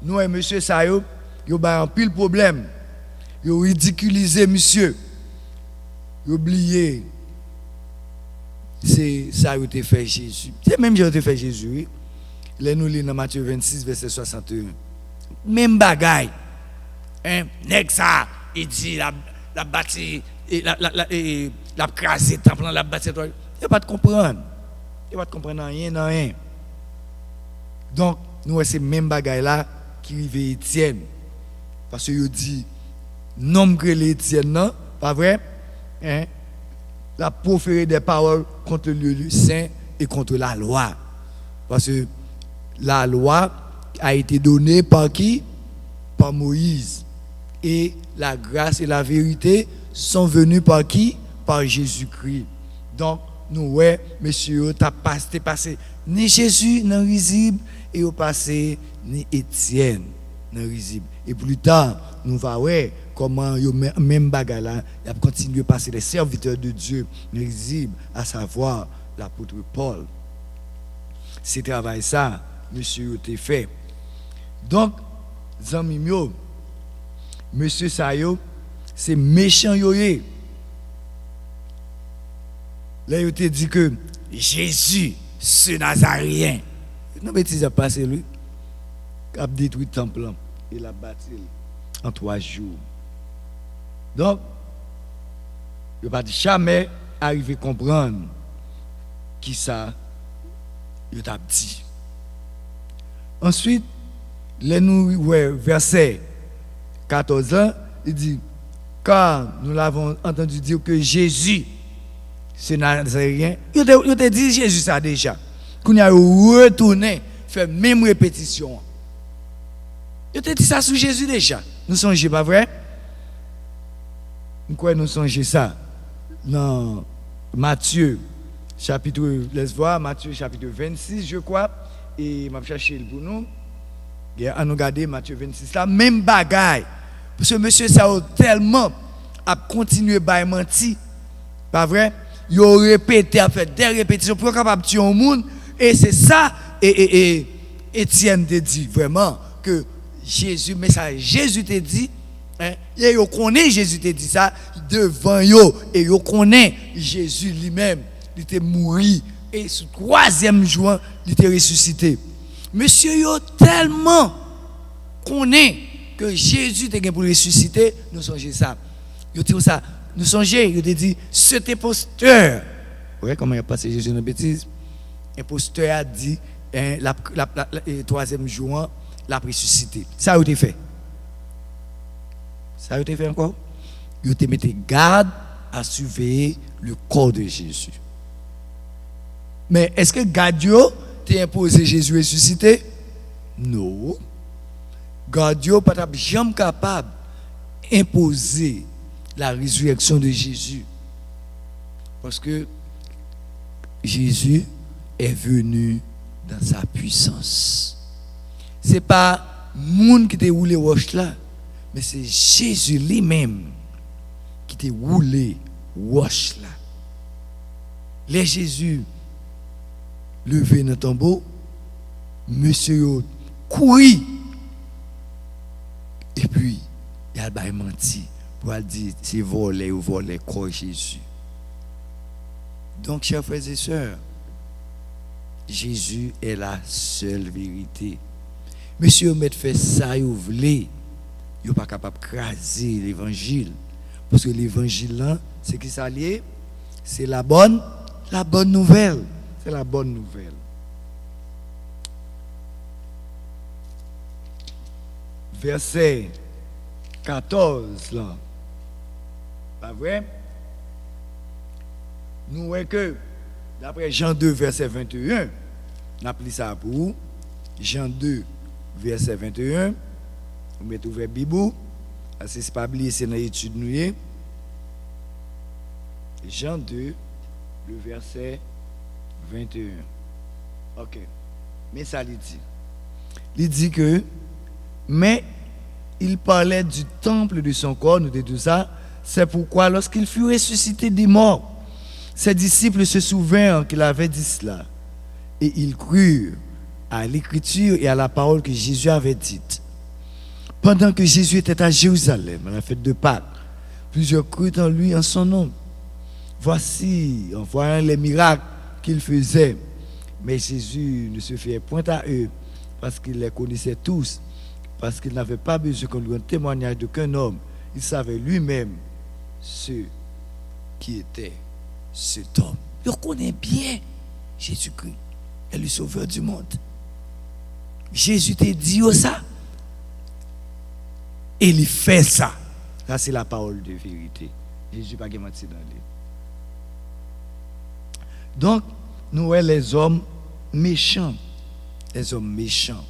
[SPEAKER 1] nous et monsieur Sayo, il y a un pile problème. Il a ridiculisé monsieur. Il a oublié. C'est ça qui a fait Jésus. C'est même ce que fait Jésus. Oui. Là, nous lisons dans Matthieu 26, verset 61. Même bagaille. Hein? Nèg ça, il dit la bâti, la crasé, la bâti. Il n'y a pas de comprendre. Il n'y a pas de comprendre rien. Donc, nous, c'est même bagaille là qui arrive Étienne. Parce qu'il dit, nom que l'Étienne, non, pas vrai? Hein? La proférer des paroles contre le lieu saint et contre la loi. Parce que la loi a été donnée par qui? Par Moïse. Et la grâce et la vérité sont venues par qui? Par Jésus-Christ. Donc, nous, ouais, monsieur, t'as passé ni Jésus, ni risible, et au passé, ni Étienne, ni risible. Et plus tard, nous va ouais comment même bagarre là, il a continué à passer les serviteurs de Dieu risibles, à savoir l'apôtre Paul. C'est travail ça, monsieur a fait. Donc, zami mio, monsieur Sayo, c'est méchant yoye. Là, il te dit que Jésus, ce Nazaréen, non mais il a passé lui, il a détruit le temple, il a bâti en 3 jours. Donc, il ne va jamais arriver à comprendre qui ça, il a dit. Ensuite, verset 14 ans, il dit, car nous l'avons entendu dire que Jésus, ce Nazaréen, il te dit Jésus ça déjà. Qu'on a retourné, fait même répétition. Il te dit ça sur Jésus déjà. Nous songeons, pas vrai? Pourquoi nous songeons ça? Dans Matthieu, chapitre, laisse voir, Matthieu chapitre 26, je crois, et je vais chercher pour nous. On nous regarder Matthieu 26, là, même bagaille. Parce que monsieur, ça a tellement à continuer à mentir. Pas vrai? Il a répété, a fait des répétitions pour capable de tuer un monde. Et c'est ça, et Étienne te dit vraiment que Jésus, mais ça, Jésus te dit, hein, et vous connaissez Jésus te dit ça devant vous, et vous connaissez Jésus lui-même, il était mort, et ce 3e jour, il était ressuscité. Monsieur, yo tellement connaît que Jésus était pour ressusciter, nous songeons ça. Yo dit ça, nous songeons, il te dit, cet imposteur. Vous voyez comment il a passé Jésus dans la bêtise? Imposteur a dit, hein, le 3e jour, l'a ressuscité. Ça a été fait. Ça a été fait encore. Il te mettait garde à surveiller le corps de Jésus. Mais est-ce que Gadio t'a imposé Jésus ressuscité? Non. Gadio n'est pas jamais capable d'imposer la résurrection de Jésus. Parce que Jésus est venu dans sa puissance. Ce n'est pas le monde qui t'a roulé roche là, mais c'est Jésus lui-même qui t'a roulé roche là. Les Jésus levé dans le tombeau, monsieur courir. Et puis, il a menti pour dire c'est voler ou voler corps Jésus. Donc, chers frères et sœurs, Jésus est la seule vérité. Monsieur, met fait ça, vous voulez, vous n'êtes pas capable de craser l'évangile. Parce que l'évangile, là, c'est qui s'allie? C'est la bonne nouvelle. C'est la bonne nouvelle. Verset 14, là. Pas vrai? Nous voyons que, d'après Jean 2, verset 21, on a pris ça pour vous. Jean 2, verset 21. Vous mettez ouvert Bibou. C'est pas oublié, c'est dans l'étude nous. Jean 2, le verset 21. Ok. Mais ça lui dit. Il dit que, mais il parlait du temple de son corps, nous dit tout ça. C'est pourquoi, lorsqu'il fut ressuscité des morts, ses disciples se souvinrent qu'il avait dit cela. et ils crurent à l'écriture et à la parole que Jésus avait dite. Pendant que Jésus était à Jérusalem, à la fête de Pâques, plusieurs crurent en lui en son nom. Voici, en voyant les miracles qu'il faisait, mais Jésus ne se fiait point à eux, parce qu'il les connaissait tous, parce qu'il n'avait pas besoin qu'on lui rende témoignage d'aucun homme. Il savait lui-même ce qui était cet homme. Il connaît bien Jésus-Christ est le sauveur du monde. Jésus t'a dit ça et il fait ça. Ça c'est la parole de vérité. Jésus pas menti dans lui. Donc nous voyons les hommes méchants, les hommes méchants,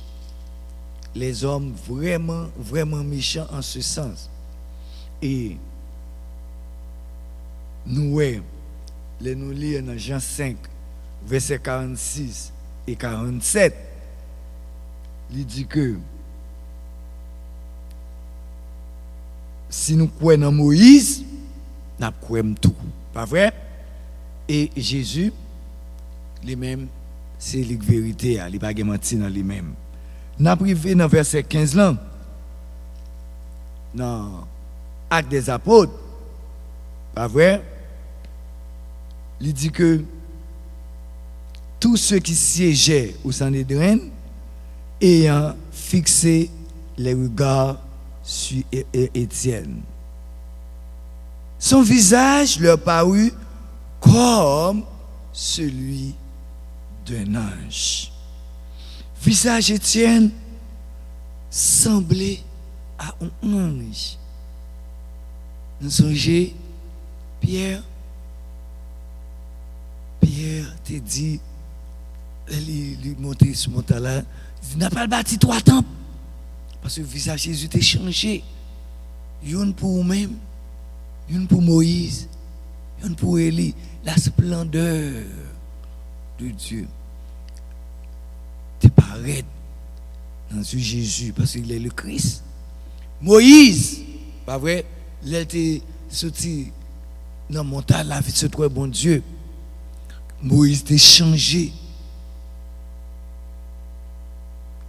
[SPEAKER 1] les hommes vraiment méchants en ce sens. Et nous voyons nous lisons dans Jean 5 versets 46 et 47, il dit que si nous croyons en Moïse, nous croyons tout. Pas vrai? Et Jésus, lui-même, c'est la vérité, il n'a pas menti dans lui-même. Nous avons privé dans verset 15 là, dans Actes des Apôtres, pas vrai? Il dit que tous ceux qui siégeaient au Sanhédrin, ayant fixé les regards sur Étienne, son visage leur parut comme celui d'un ange. Visage Étienne semblait à un ange. Nous songez, Pierre te dit, il monté sur mon talent, il n'a pas bâti 3 temples. Parce que le visage de Jésus était changé. Une pour vous-même, une pour Moïse, une pour Élie. La splendeur de Dieu. Tu parais dans ce Jésus parce qu'il est le Christ. Moïse, pas vrai, il était sorti dans la montagne, la vie de ce très bon Dieu. Moïse était changé.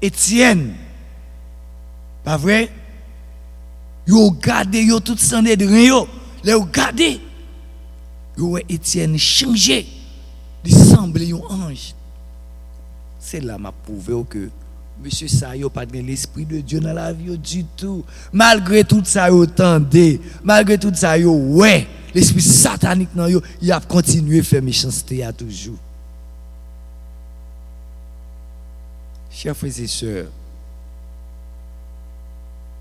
[SPEAKER 1] Étienne, pas vrai? Yo gardé yo tout Sanhédrin yo, les yo gardé. Yo Étienne changé, il semblait un ange. C'est là m'a prouvé que monsieur ça yo pas de l'esprit de Dieu dans la vie du tout. Malgré tout ça yo tendé, malgré tout ça yo ouais, l'esprit satanique dans yo, il a continué à faire méchanceté à toujours. Chers frères et sœurs,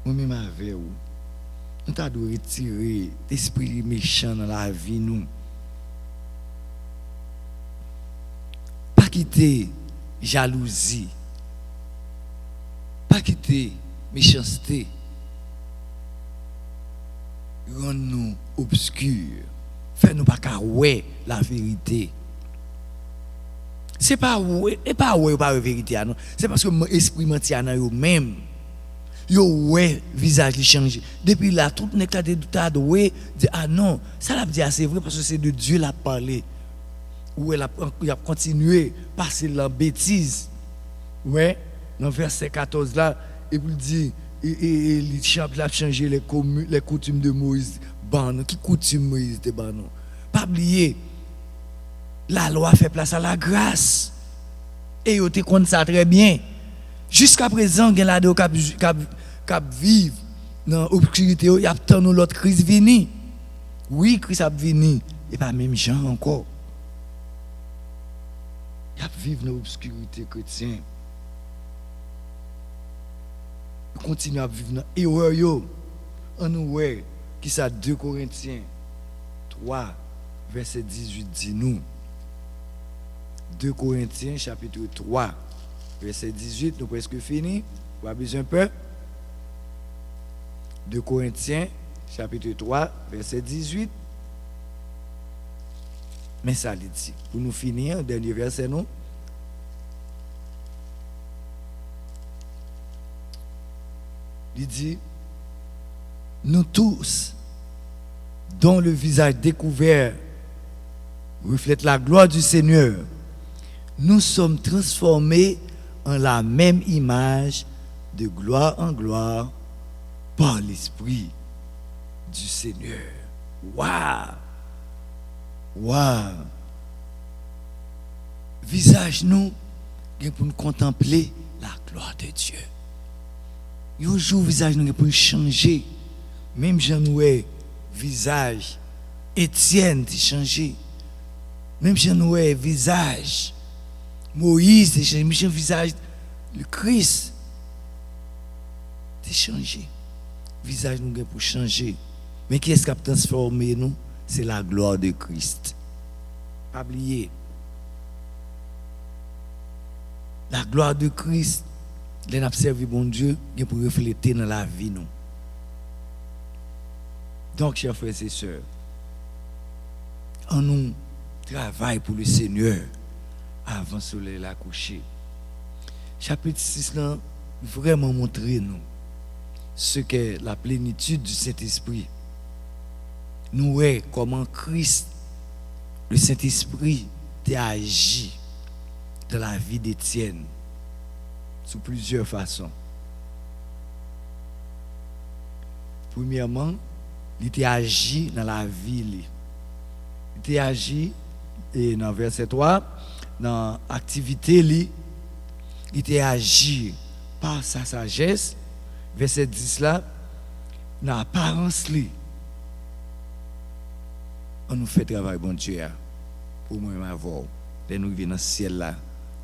[SPEAKER 1] moi-même avec vous, nous devons retirer l'esprit méchant dans la vie nous. Pas quitter jalousie, pas quitter méchanceté, rendre-nous obscurs, faire-nous pas ouais la vérité. C'est pas ouais, et pas ouais pas la vérité non, c'est parce que mon esprit menti en eux même. Yo ouais visage li changé. Depuis là tout nèg là de ouais dit ah non, ça l'a dit c'est vrai parce que c'est de Dieu l'a parlé. Ou il a continué passer la bêtise. Ouais, dans verset 14 là, et puis il dit il a changé les coutumes de Moïse. Ban, qui coutume Moïse de ban non. Pas oublier la loi fait place à la grâce. Et vous te connaissez ça très bien. Jusqu'à présent, il y a des gens qui vivent dans l'obscurité, il y a tant l'autre crise venue. Oui, Christ a venu, et pas même gens encore. Il y a vivre dans l'obscurité chrétienne. Il continue à vivre dans l'erreur. On nous voit qui ça 2 Corinthiens 3, verset 18 dit nous. 2 Corinthiens chapitre 3, verset 18, nous presque fini. Vous avez besoin un peu? 2 Corinthiens chapitre 3, verset 18. Mais ça dit. Pour nous finir, dernier verset, non? Il dit, nous tous, dont le visage découvert reflète la gloire du Seigneur, nous sommes transformés en la même image de gloire en gloire par l'Esprit du Seigneur. Waouh! Waouh! Visage nous, pour nous contempler la gloire de Dieu. Un jour, visage nous pour changer. Même Jean Noué, visage, Étienne, t'es changé. Même Jean Noué, visage, Moïse, t'es changé. Même Jean visage, le Christ, t'es changé. Visage nous pour changer. Mais qui est-ce qui a transformé nous? C'est la gloire de Christ. Pas oublier. La gloire de Christ, l'on a servi bon Dieu, pour refléter dans la vie nous. Donc, chers frères et sœurs, on nous travaille pour le Seigneur avant le soleil à coucher. Chapitre 6 là, vraiment montrer nous ce qu'est la plénitude du Saint-Esprit. Nous voyons comment Christ, le Saint-Esprit, a agi dans la vie d'Étienne sous plusieurs façons. Premièrement, il a agi dans la vie. Il a agi, et dans verset 3, dans l'activité, il a agi par sa sagesse. Verset 10 là, dans l'apparence, on nous fait travail, bon Dieu, pour moi, ma voix. Dès nous venons dans le ciel là,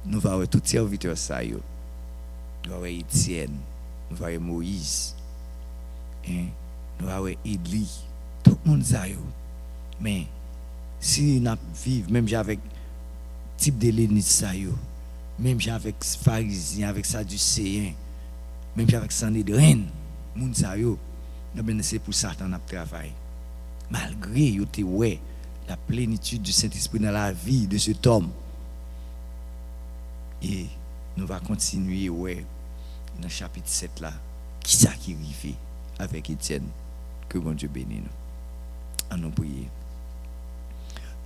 [SPEAKER 1] nous allons voir tous les serviteurs, nous allons voir Étienne, nous allons voir Moïse, nous allons voir Élie, tout le monde ça. Mais si nous vivons, même avec type d'helléniste, même avec pharisiens, avec sadducéens, même avec Sanhédrin, moun sa yo, c'est pour ça qu'on a travaillé. Malgré la plénitude du Saint-Esprit dans la vie de cet homme. Et nous allons continuer dans le chapitre 7 là. Qui ça qui arrive avec Étienne? Que bon Dieu bénisse nous. À nous prier.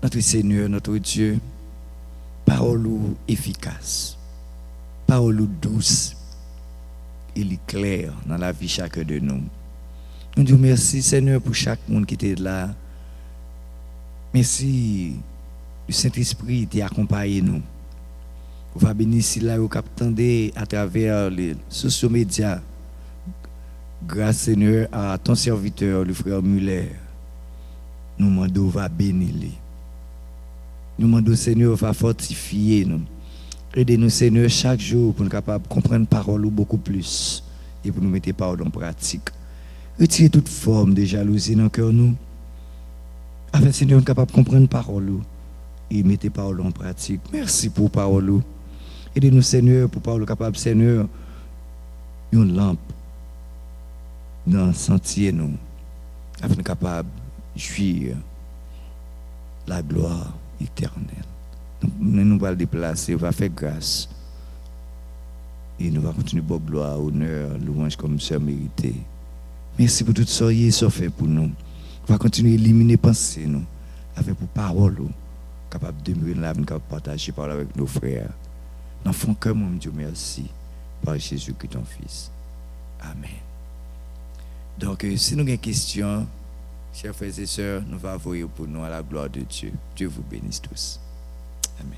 [SPEAKER 1] Notre Seigneur, notre Dieu, parole efficace, parole douce, et claire dans la vie de chacun de nous. Nous disons merci Seigneur pour chaque monde qui était là. Merci le Saint-Esprit qui accompagne nous. On va bénir ici là au capitaine à travers les sociaux médias. Grâce Seigneur à ton serviteur le frère Muller. Nous demandons va bénir. Nous demandons Seigneur va fortifier nous. Aidez-nous Seigneur chaque jour pour nous capables de comprendre la parole beaucoup plus et pour nous mettre la parole en pratique. Retirez toute forme de jalousie dans le cœur nous. Afin Seigneur nous capables de comprendre la parole et mettre la parole en pratique. Merci pour la parole. Aidez-nous Seigneur pour parole capable Seigneur une lampe dans le sentier nous afin nous capables de jouir la gloire éternelle. Nous allons déplacer, on va faire grâce. Et nous allons continuer à gloire, honneur, louange comme sœur mérité. Merci pour tout ce qui est fait pour nous. On va continuer à éliminer pensées nous, avec pour parole, capable de demeurer là, capable de partager parole avec nos frères. Dans le fond, cœur, mon Dieu, merci par Jésus-Christ, ton Fils. Amen. Donc, si nous avons des questions, chers frères et sœurs, nous allons envoyer pour nous à la gloire de Dieu. Dieu vous bénisse tous. Amen.